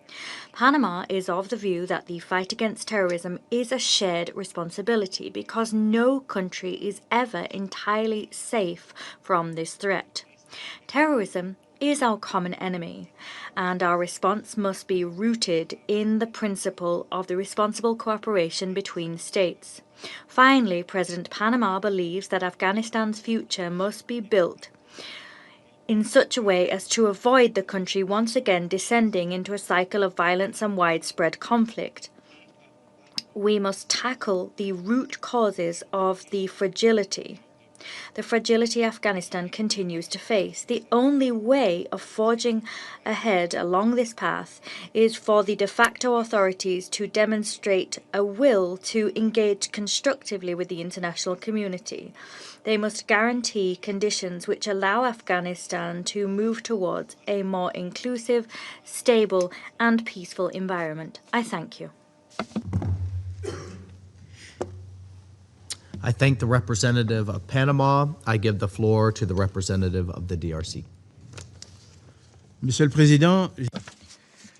Panama is of the view that the fight against terrorism is a shared responsibility because no country is ever entirely safe from this threat. Terrorism is our common enemy, and our response must be rooted in the principle of the responsible cooperation between states. Finally, President Panama believes that Afghanistan's future must be built in such a way as to avoid the country once again descending into a cycle of violence and widespread conflict. We must tackle the root causes of the fragility Afghanistan continues to face. The only way of forging ahead along this path is for the de facto authorities to demonstrate a will to engage constructively with the international community. They must guarantee conditions which allow Afghanistan to move towards a more inclusive, stable, and peaceful environment. I thank you. I thank the representative of Panama. I give the floor to the representative of the DRC. Monsieur le Président,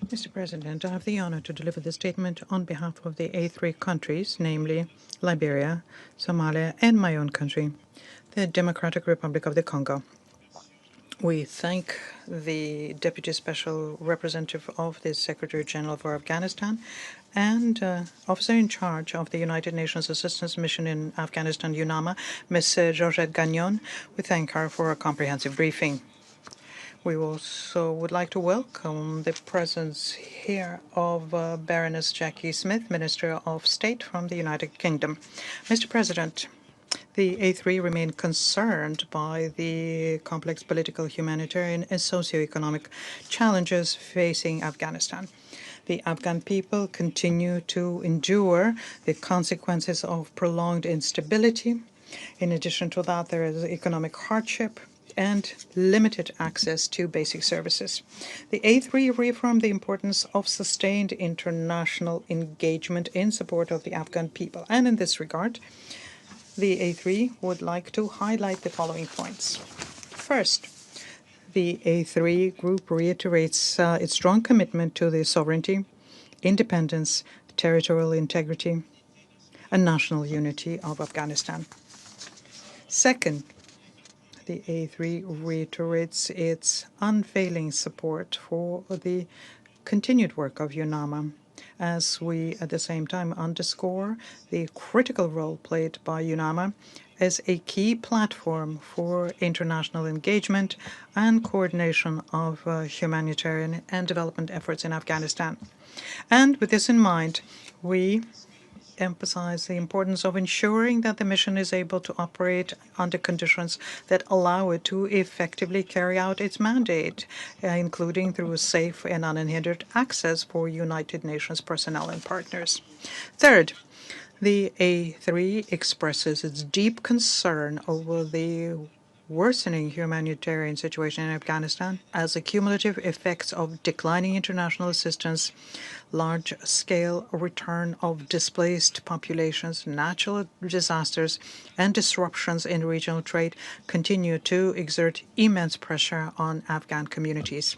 Mr. President, I have the honor to deliver this statement on behalf of the A3 countries, namely Liberia, Somalia, and my own country, the Democratic Republic of the Congo. We thank the Deputy Special Representative of the Secretary General for Afghanistan and Officer in charge of the United Nations Assistance Mission in Afghanistan, UNAMA, Ms. Georgette Gagnon. We thank her for a comprehensive briefing. We also would like to welcome the presence here of Baroness Jackie Smith, Minister of State from the United Kingdom. Mr. President, the A3 remain concerned by the complex political, humanitarian, and socioeconomic challenges facing Afghanistan. The Afghan people continue to endure the consequences of prolonged instability. In addition to that, there is economic hardship and limited access to basic services. The A3 reaffirmed the importance of sustained international engagement in support of the Afghan people. And in this regard, the A3 would like to highlight the following points. First, the A3 group reiterates its strong commitment to the sovereignty, independence, territorial integrity, and national unity of Afghanistan. Second, the A3 reiterates its unfailing support for the continued work of UNAMA, as we at the same time underscore the critical role played by UNAMA as a key platform for international engagement and coordination of humanitarian and development efforts in Afghanistan. And with this in mind, we emphasize the importance of ensuring that the mission is able to operate under conditions that allow it to effectively carry out its mandate, including through safe and unhindered access for United Nations personnel and partners. Third, the A3 expresses its deep concern over the worsening humanitarian situation in Afghanistan as the cumulative effects of declining international assistance, large-scale return of displaced populations, natural disasters, and disruptions in regional trade continue to exert immense pressure on Afghan communities.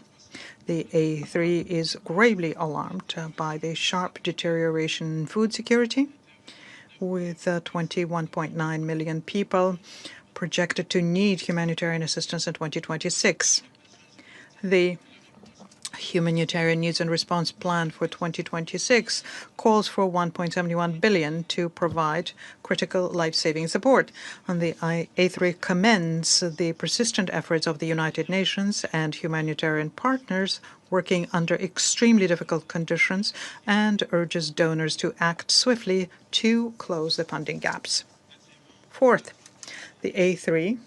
The A3 is gravely alarmed by the sharp deterioration in food security, with 21.9 million people projected to need humanitarian assistance in 2026. The Humanitarian Needs and Response Plan for 2026 calls for 1.71 billion to provide critical life-saving support. And the A3 commends the persistent efforts of the United Nations and humanitarian partners working under extremely difficult conditions and urges donors to act swiftly to close the funding gaps. Fourth, the A3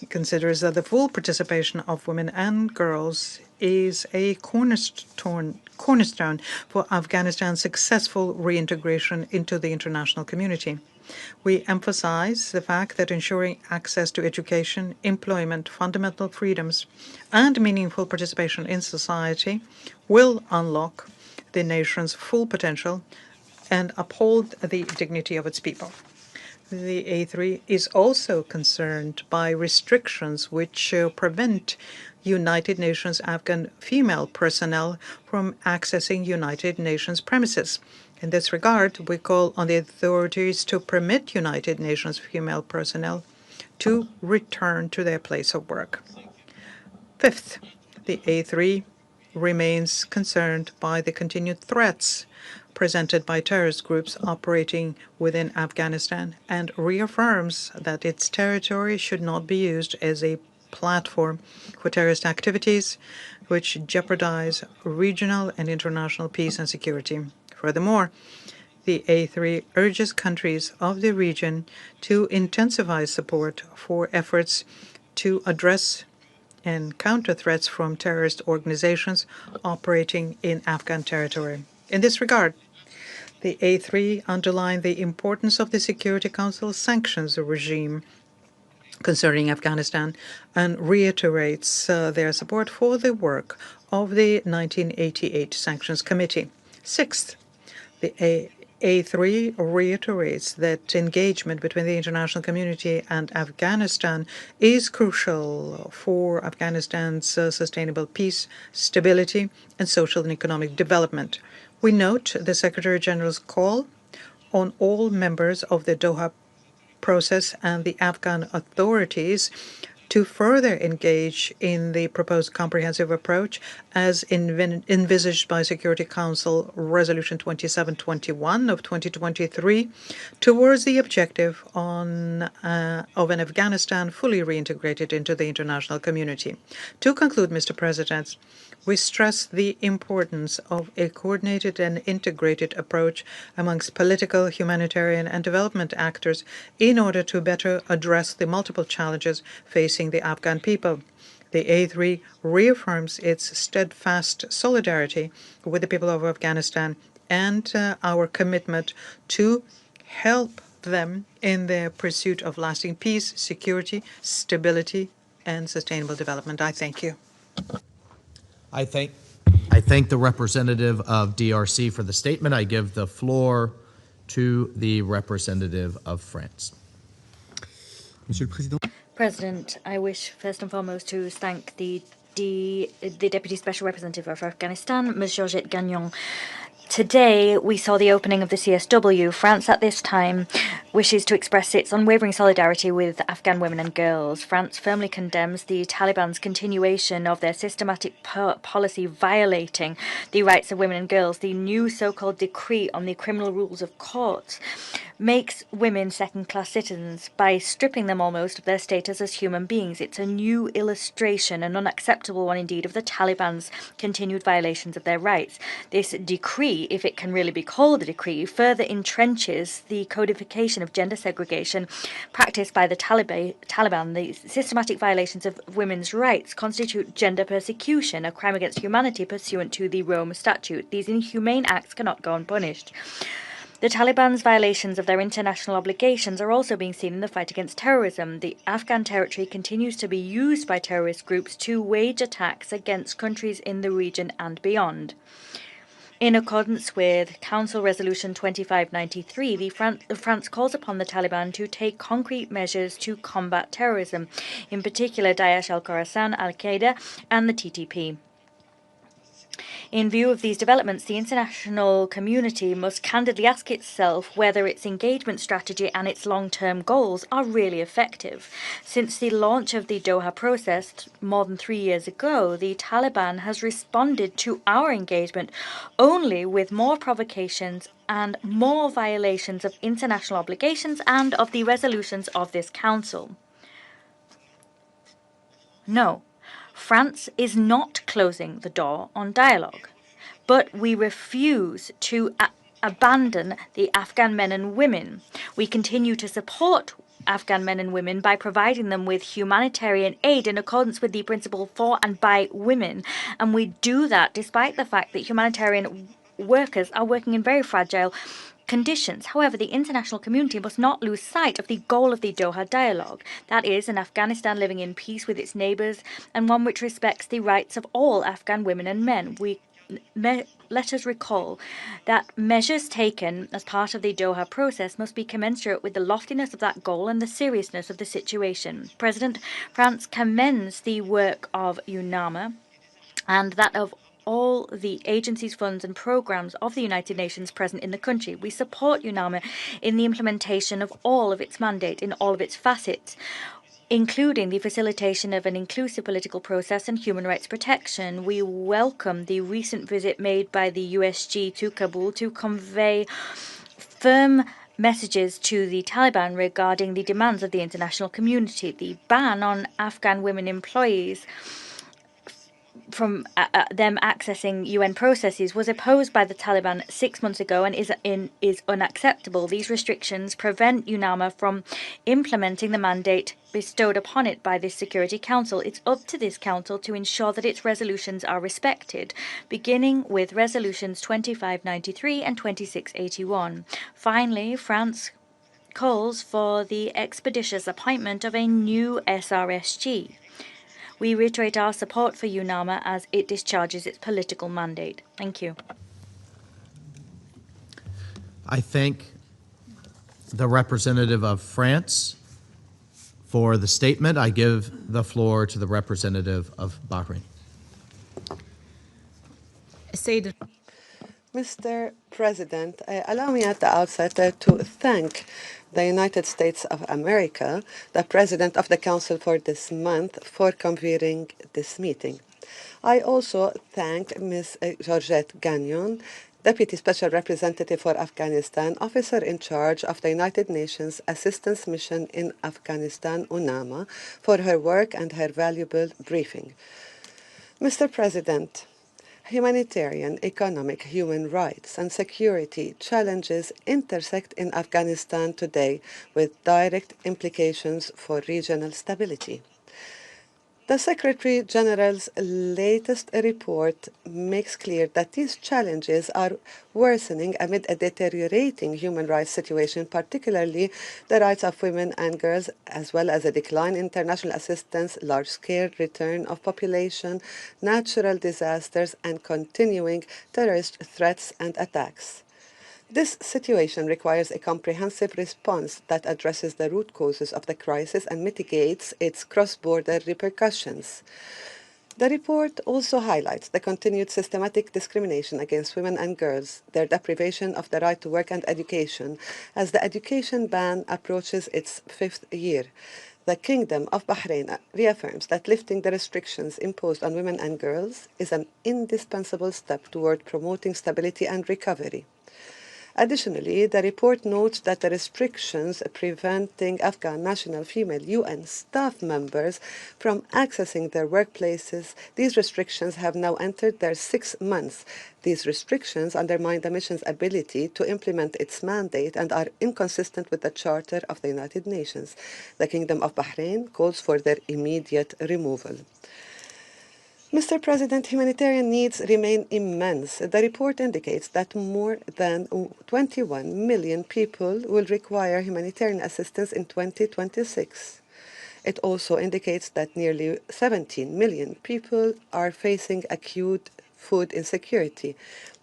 considers that the full participation of women and girls is a cornerstone for Afghanistan's successful reintegration into the international community. We emphasize the fact that ensuring access to education, employment, fundamental freedoms, and meaningful participation in society will unlock the nation's full potential and uphold the dignity of its people. The A3 is also concerned by restrictions which prevent United Nations Afghan female personnel from accessing United Nations premises. In this regard, we call on the authorities to permit United Nations female personnel to return to their place of work. Fifth, the A3 remains concerned by the continued threats presented by terrorist groups operating within Afghanistan and reaffirms that its territory should not be used as a platform for terrorist activities which jeopardize regional and international peace and security. Furthermore, the A3 urges countries of the region to intensify support for efforts to address and counter threats from terrorist organizations operating in Afghan territory. In this regard, the A3 underlined the importance of the Security Council sanctions regime concerning Afghanistan and reiterates their support for the work of the 1988 Sanctions Committee. Sixth, the A3 reiterates that engagement between the international community and Afghanistan is crucial for Afghanistan's sustainable peace, stability, and social and economic development. We note the Secretary General's call on all members of the Doha process and the Afghan authorities to further engage in the proposed comprehensive approach as envisaged by Security Council Resolution 2721 of 2023 towards the objective of an Afghanistan fully reintegrated into the international community. To conclude, Mr. President, we stress the importance of a coordinated and integrated approach amongst political, humanitarian, and development actors in order to better address the multiple challenges facing the Afghan people. The A3 reaffirms its steadfast solidarity with the people of Afghanistan and our commitment to help them in their pursuit of lasting peace, security, stability, and sustainable development. I thank you. I thank the representative of DRC for the statement. I give the floor to the representative of France. Monsieur le Président. President, I wish first and foremost to thank the Deputy Special Representative of Afghanistan, Ms. Georgette Gagnon. Today, we saw the opening of the CSW. France at this time wishes to express its unwavering solidarity with Afghan women and girls. France firmly condemns the Taliban's continuation of their systematic policy violating the rights of women and girls. The new so-called decree on the criminal rules of courts makes women second-class citizens by stripping them almost of their status as human beings. It's a new illustration, an unacceptable one indeed, of the Taliban's continued violations of their rights. This decree, if it can really be called a decree, further entrenches the codification of gender segregation practiced by the Taliban. The systematic violations of women's rights constitute gender persecution, a crime against humanity pursuant to the Rome Statute. These inhumane acts cannot go unpunished. The Taliban's violations of their international obligations are also being seen in the fight against terrorism. The Afghan territory continues to be used by terrorist groups to wage attacks against countries in the region and beyond. In accordance with Council Resolution 2593, France calls upon the Taliban to take concrete measures to combat terrorism, in particular Daesh al-Khorasan, Al-Qaeda, and the TTP. In view of these developments, the international community must candidly ask itself whether its engagement strategy and its long-term goals are really effective. Since the launch of the Doha process more than 3 years ago, the Taliban has responded to our engagement only with more provocations and more violations of international obligations and of the resolutions of this Council. No, France is not closing the door on dialogue, but we refuse to abandon the Afghan men and women. We continue to support Afghan men and women by providing them with humanitarian aid in accordance with the principle for and by women, and we do that despite the fact that humanitarian workers are working in very fragile conditions. However, the international community must not lose sight of the goal of the Doha dialogue. That is, an Afghanistan living in peace with its neighbours and one which respects the rights of all Afghan women and men. Let us recall that measures taken as part of the Doha process must be commensurate with the loftiness of that goal and the seriousness of the situation. President, France commends the work of UNAMA and that of all the agencies, funds and programs of the United Nations present in the country. We support UNAMA in the implementation of all of its mandate in all of its facets, including the facilitation of an inclusive political process and human rights protection. We welcome the recent visit made by the USG to Kabul to convey firm messages to the Taliban regarding the demands of the international community. The ban on Afghan women employees from them accessing UN processes was opposed by the Taliban 6 months ago and is unacceptable. These restrictions prevent UNAMA from implementing the mandate bestowed upon it by this Security Council. It's up to this Council to ensure that its resolutions are respected, beginning with resolutions 2593 and 2681. Finally, France calls for the expeditious appointment of a new SRSG. We reiterate our support for UNAMA as it discharges its political mandate. Thank you. I thank the representative of France for the statement. I give the floor to the representative of Bahrain. Mr. President, allow me at the outset to thank the United States of America, the President of the Council for this month, for convening this meeting. I also thank Ms. Georgette Gagnon, Deputy Special Representative for Afghanistan, Officer in charge of the United Nations Assistance Mission in Afghanistan, UNAMA, for her work and her valuable briefing. Mr. President, humanitarian, economic, human rights, and security challenges intersect in Afghanistan today with direct implications for regional stability. The Secretary General's latest report makes clear that these challenges are worsening amid a deteriorating human rights situation, particularly the rights of women and girls, as well as a decline in international assistance, large-scale return of population, natural disasters, and continuing terrorist threats and attacks. This situation requires a comprehensive response that addresses the root causes of the crisis and mitigates its cross-border repercussions. The report also highlights the continued systematic discrimination against women and girls, their deprivation of the right to work and education, as the education ban approaches its 5th year. The Kingdom of Bahrain reaffirms that lifting the restrictions imposed on women and girls is an indispensable step toward promoting stability and recovery. Additionally, the report notes that the restrictions preventing Afghan national female UN staff members from accessing their workplaces, these restrictions have now entered their 6th month. These restrictions undermine the mission's ability to implement its mandate and are inconsistent with the Charter of the United Nations. The Kingdom of Bahrain calls for their immediate removal. Mr. President, humanitarian needs remain immense. The report indicates that more than 21 million people will require humanitarian assistance in 2026. It also indicates that nearly 17 million people are facing acute food insecurity.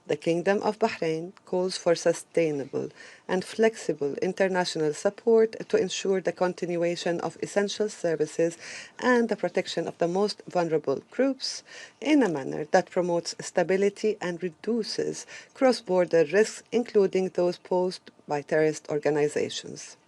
The Kingdom of Bahrain calls for sustainable and flexible international support to ensure the continuation of essential services and the protection of the most vulnerable groups in a manner that promotes stability and reduces cross-border risks, including those posed by terrorist organizations.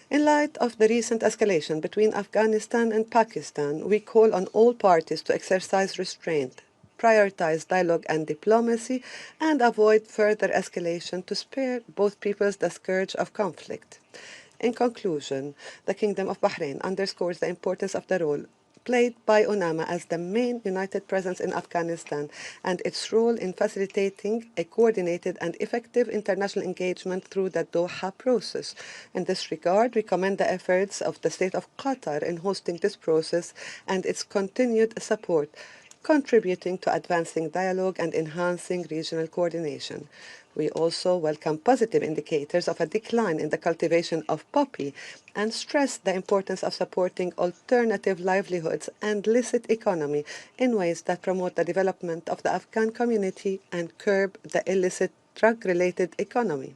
In light of the recent escalation between Afghanistan and Pakistan, we call on all parties to exercise restraint, prioritize dialogue and diplomacy, and avoid further escalation to spare both peoples the scourge of conflict. In conclusion, the Kingdom of Bahrain underscores the importance of the role played by UNAMA as the main united presence in Afghanistan and its role in facilitating a coordinated and effective international engagement through the Doha process. In this regard, we commend the efforts of the State of Qatar in hosting this process and its continued support, contributing to advancing dialogue and enhancing regional coordination. We also welcome positive indicators of a decline in the cultivation of poppy and stress the importance of supporting alternative livelihoods and licit economy in ways that promote the development of the Afghan community and curb the illicit drug-related economy.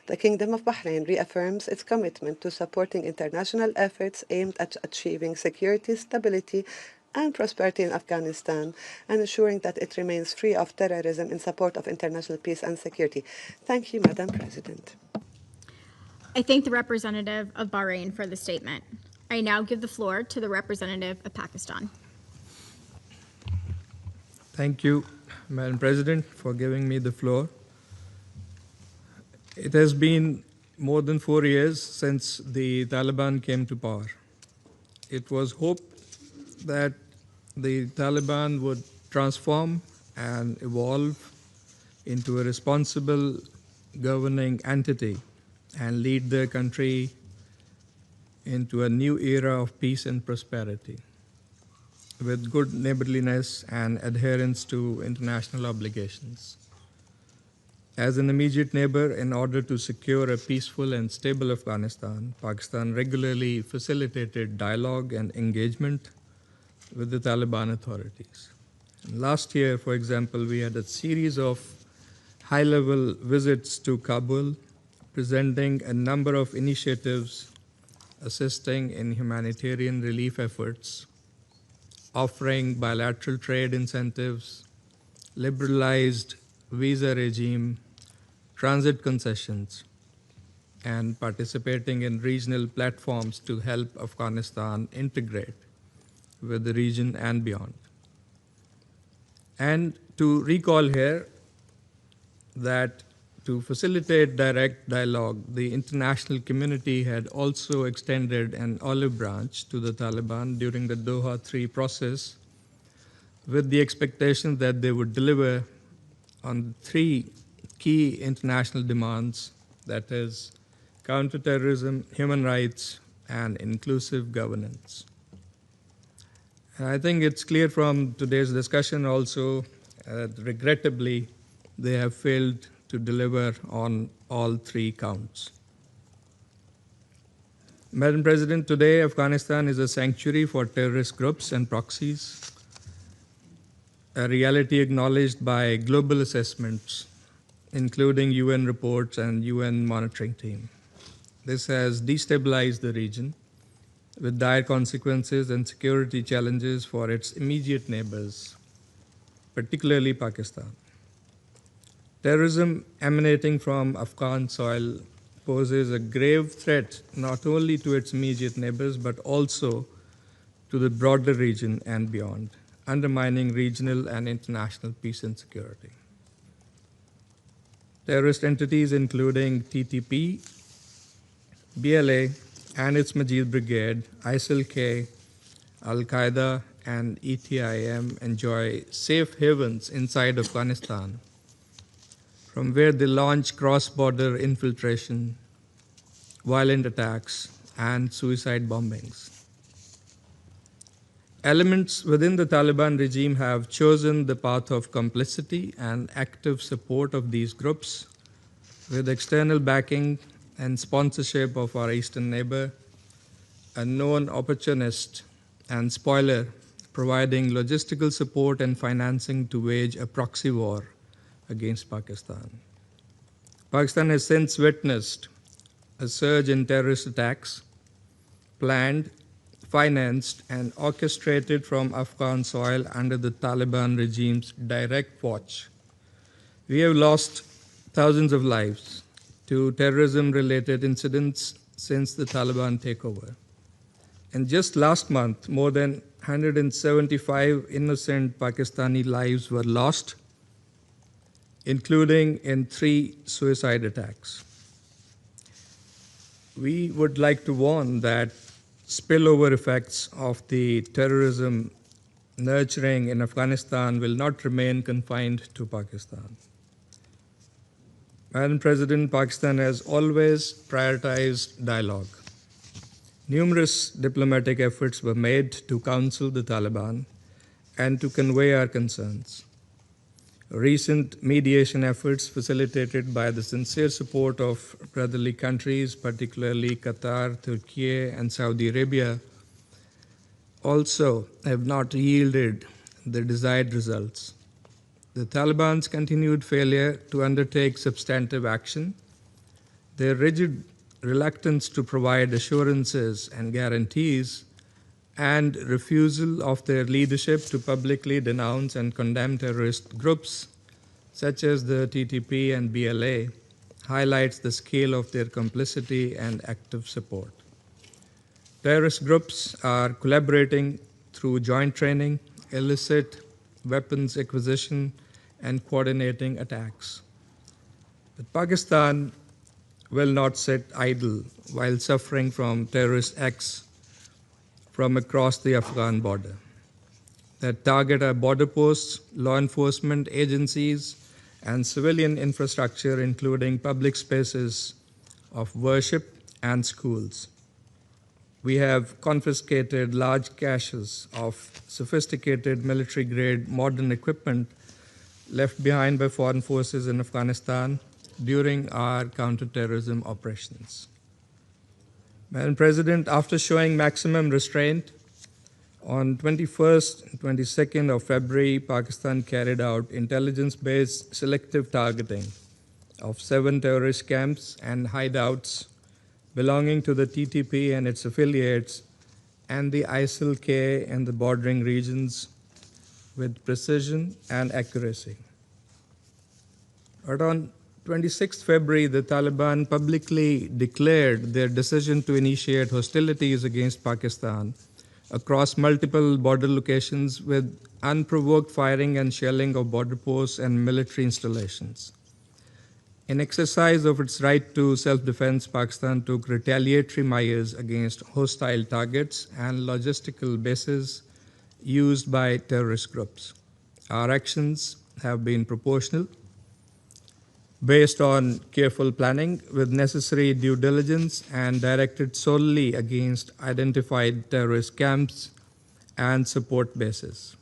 The Kingdom of Bahrain reaffirms its commitment to supporting international efforts aimed at achieving security, stability, and prosperity in Afghanistan, and ensuring that it remains free of terrorism in support of international peace and security. Thank you, Madam President. I thank the representative of Bahrain for the statement. I now give the floor to the representative of Pakistan. Thank you, Madam President, for giving me the floor. It has been more than 4 years since the Taliban came to power. It was hoped that the Taliban would transform and evolve into a responsible governing entity and lead their country into a new era of peace and prosperity with good neighborliness and adherence to international obligations. As an immediate neighbor, in order to secure a peaceful and stable Afghanistan, Pakistan regularly facilitated dialogue and engagement with the Taliban authorities. And last year, for example, we had a series of high-level visits to Kabul, presenting a number of initiatives assisting in humanitarian relief efforts, offering bilateral trade incentives, liberalized visa regime, transit concessions, and participating in regional platforms to help Afghanistan integrate with the region and beyond. And to recall here that to facilitate direct dialogue, the international community had also extended an olive branch to the Taliban during the Doha III process with the expectation that they would deliver on 3 key international demands, that is, counterterrorism, human rights, and inclusive governance. I think it's clear from today's discussion also that regrettably they have failed to deliver on all 3 counts. Madam President, today Afghanistan is a sanctuary for terrorist groups and proxies, a reality acknowledged by global assessments, including UN reports and UN monitoring team. This has destabilized the region with dire consequences and security challenges for its immediate neighbors, particularly Pakistan. Terrorism emanating from Afghan soil poses a grave threat not only to its immediate neighbors but also to the broader region and beyond, undermining regional and international peace and security. Terrorist entities including TTP, BLA, and its Majid Brigade, ISIL-K, Al-Qaeda, and ETIM enjoy safe havens inside Afghanistan, from where they launch cross-border infiltration, violent attacks, and suicide bombings. Elements within the Taliban regime have chosen the path of complicity and active support of these groups, with external backing and sponsorship of our eastern neighbor, a known opportunist and spoiler, providing logistical support and financing to wage a proxy war against Pakistan. Pakistan has since witnessed a surge in terrorist attacks, planned, financed, and orchestrated from Afghan soil under the Taliban regime's direct watch. We have lost thousands of lives to terrorism-related incidents since the Taliban takeover. And just last month, more than 175 innocent Pakistani lives were lost, including in 3 suicide attacks. We would like to warn that spillover effects of the terrorism nurturing in Afghanistan will not remain confined to Pakistan. Madam President, Pakistan has always prioritized dialogue. Numerous diplomatic efforts were made to counsel the Taliban and to convey our concerns. Recent mediation efforts facilitated by the sincere support of brotherly countries, particularly Qatar, Turkey, and Saudi Arabia, also have not yielded the desired results. The Taliban's continued failure to undertake substantive action, their rigid reluctance to provide assurances and guarantees, and refusal of their leadership to publicly denounce and condemn terrorist groups such as the TTP and BLA highlights the scale of their complicity and active support. Terrorist groups are collaborating through joint training, illicit weapons acquisition, and coordinating attacks. But Pakistan will not sit idle while suffering from terrorist acts from across the Afghan border that target our border posts, law enforcement agencies, and civilian infrastructure, including public spaces of worship and schools. We have confiscated large caches of sophisticated military-grade modern equipment left behind by foreign forces in Afghanistan during our counterterrorism operations. Madam President, after showing maximum restraint, on 21st and 22nd of February, Pakistan carried out intelligence-based selective targeting of 7 terrorist camps and hideouts belonging to the TTP and its affiliates and the ISIL-K in the bordering regions with precision and accuracy. But on 26th February, the Taliban publicly declared their decision to initiate hostilities against Pakistan across multiple border locations with unprovoked firing and shelling of border posts and military installations. In exercise of its right to self-defense, Pakistan took retaliatory measures against hostile targets and logistical bases used by terrorist groups. Our actions have been proportional, based on careful planning with necessary due diligence and directed solely against identified terrorist camps and support bases.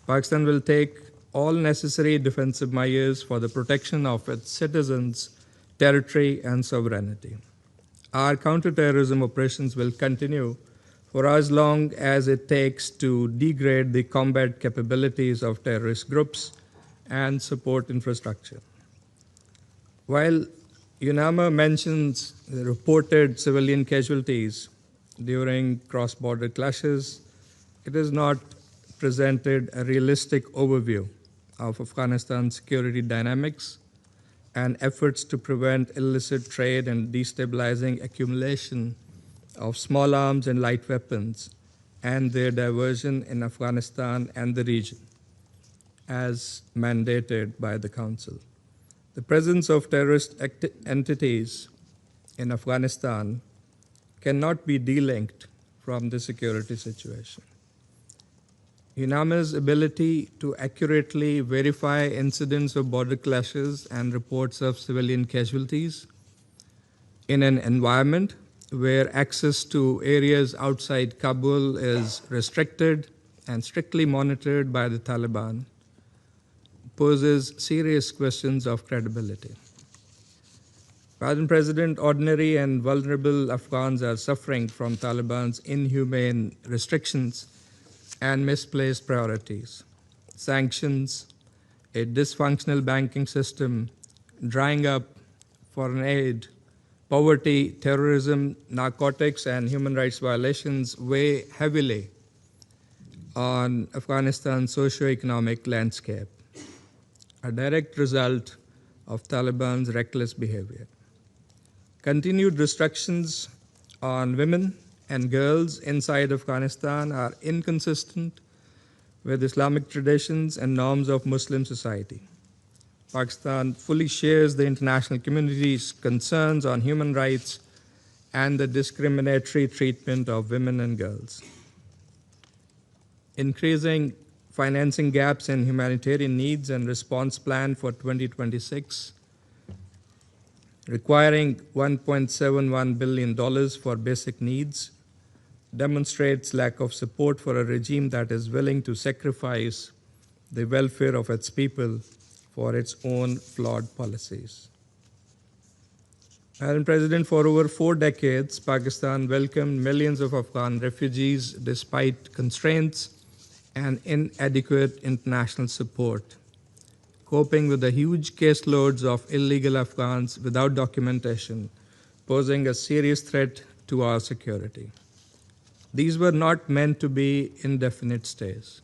Pakistan will take all necessary defensive measures for the protection of its citizens' territory and sovereignty. Our counterterrorism operations will continue for as long as it takes to degrade the combat capabilities of terrorist groups and support infrastructure. While UNAMA mentions the reported civilian casualties during cross-border clashes, it has not presented a realistic overview of Afghanistan's security dynamics and efforts to prevent illicit trade and destabilizing accumulation of small arms and light weapons and their diversion in Afghanistan and the region, as mandated by the Council. The presence of terrorist entities in Afghanistan cannot be delinked from the security situation. UNAMA's ability to accurately verify incidents of border clashes and reports of civilian casualties in an environment where access to areas outside Kabul is restricted and strictly monitored by the Taliban poses serious questions of credibility. Madam President, ordinary and vulnerable Afghans are suffering from Taliban's inhumane restrictions and misplaced priorities, sanctions, a dysfunctional banking system, drying up foreign aid, poverty, terrorism, narcotics, and human rights violations weigh heavily on Afghanistan's socio-economic landscape, a direct result of Taliban's reckless behavior. Continued restrictions on women and girls inside Afghanistan are inconsistent with Islamic traditions and norms of Muslim society. Pakistan fully shares the international community's concerns on human rights and the discriminatory treatment of women and girls. Increasing financing gaps in humanitarian needs and response plan for 2026, requiring $1.71 billion for basic needs, demonstrates lack of support for a regime that is willing to sacrifice the welfare of its people for its own flawed policies. Madam President, for over 4 decades, Pakistan welcomed millions of Afghan refugees despite constraints and inadequate international support, coping with the huge caseloads of illegal Afghans without documentation, posing a serious threat to our security. These were not meant to be indefinite stays.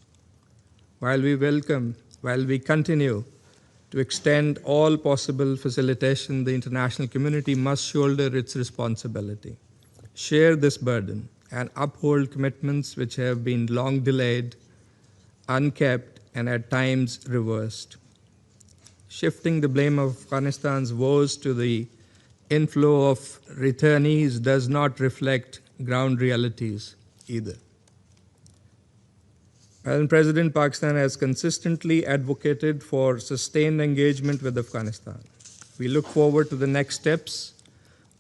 While we continue to extend all possible facilitation, the international community must shoulder its responsibility, share this burden, and uphold commitments which have been long delayed, unkept, and at times reversed. Shifting the blame of Afghanistan's woes to the inflow of returnees does not reflect ground realities either. Madam President, Pakistan has consistently advocated for sustained engagement with Afghanistan. We look forward to the next steps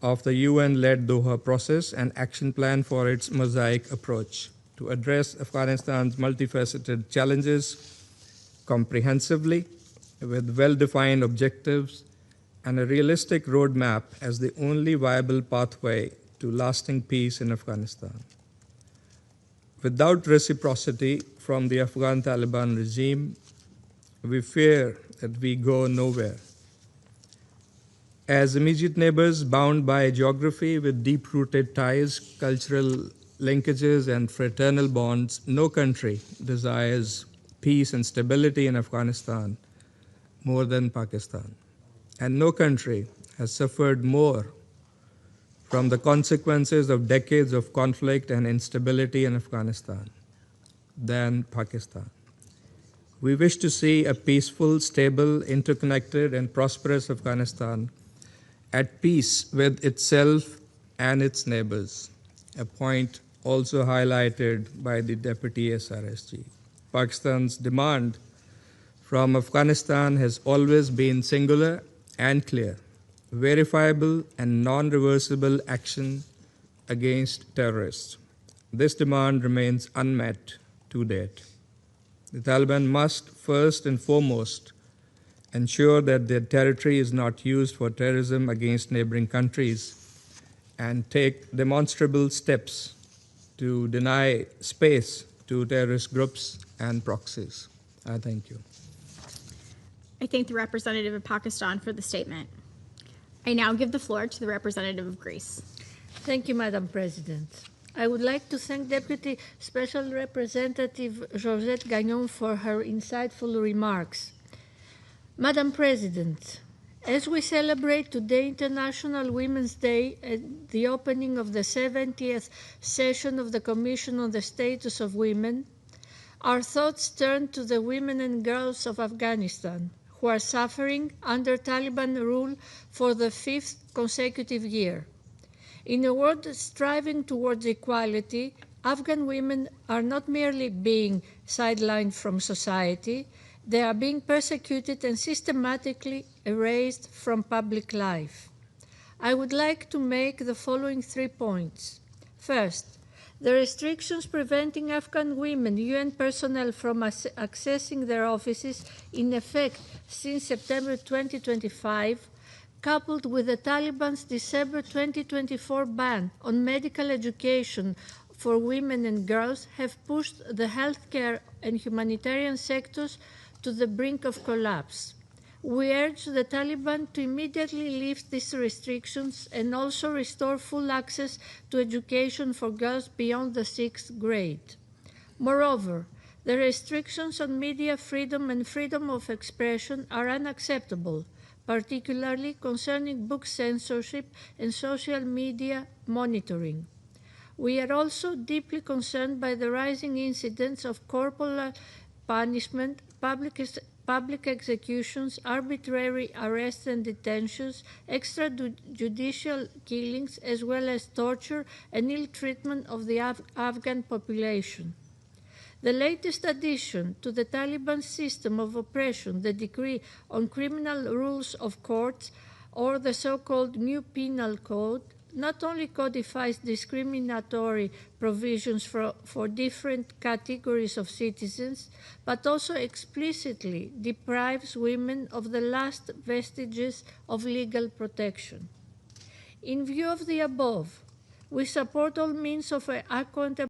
of the UN-led Doha process and action plan for its mosaic approach to address Afghanistan's multifaceted challenges comprehensively with well-defined objectives and a realistic roadmap as the only viable pathway to lasting peace in Afghanistan. Without reciprocity from the Afghan Taliban regime, we fear that we go nowhere. As immediate neighbors bound by geography with deep-rooted ties, cultural linkages, and fraternal bonds, no country desires peace and stability in Afghanistan more than Pakistan. And no country has suffered more from the consequences of decades of conflict and instability in Afghanistan than Pakistan. We wish to see a peaceful, stable, interconnected, and prosperous Afghanistan at peace with itself and its neighbors, a point also highlighted by the Deputy SRSG. Pakistan's demand from Afghanistan has always been singular and clear: verifiable and non-reversible action against terrorists. This demand remains unmet to date. The Taliban must first and foremost ensure that their territory is not used for terrorism against neighboring countries and take demonstrable steps to deny space to terrorist groups and proxies. I thank you. I thank the representative of Pakistan for the statement. I now give the floor to the representative of Greece. Thank you, Madam President. I would like to thank Deputy Special Representative Georgette Gagnon for her insightful remarks. Madam President, as we celebrate today International Women's Day and the opening of the 70th session of the Commission on the Status of Women, our thoughts turn to the women and girls of Afghanistan who are suffering under Taliban rule for the 5th consecutive year. In a world striving towards equality, Afghan women are not merely being sidelined from society, they are being persecuted and systematically erased from public life. I would like to make the following 3 points. First, the restrictions preventing Afghan women, UN personnel from accessing their offices in effect since September 2025, coupled with the Taliban's December 2024 ban on medical education for women and girls, have pushed the healthcare and humanitarian sectors to the brink of collapse. We urge the Taliban to immediately lift these restrictions and also restore full access to education for girls beyond the 6th grade. Moreover, the restrictions on media freedom and freedom of expression are unacceptable, particularly concerning book censorship and social media monitoring. We are also deeply concerned by the rising incidence of corporal punishment, public executions, arbitrary arrests and detentions, extrajudicial killings, as well as torture and ill treatment of the Afghan population. The latest addition to the Taliban system of oppression, the Decree on Criminal Rules of Courts, or the so-called New Penal Code, not only codifies discriminatory provisions for different categories of citizens, but also explicitly deprives women of the last vestiges of legal protection. In view of the above, we support all means of accountability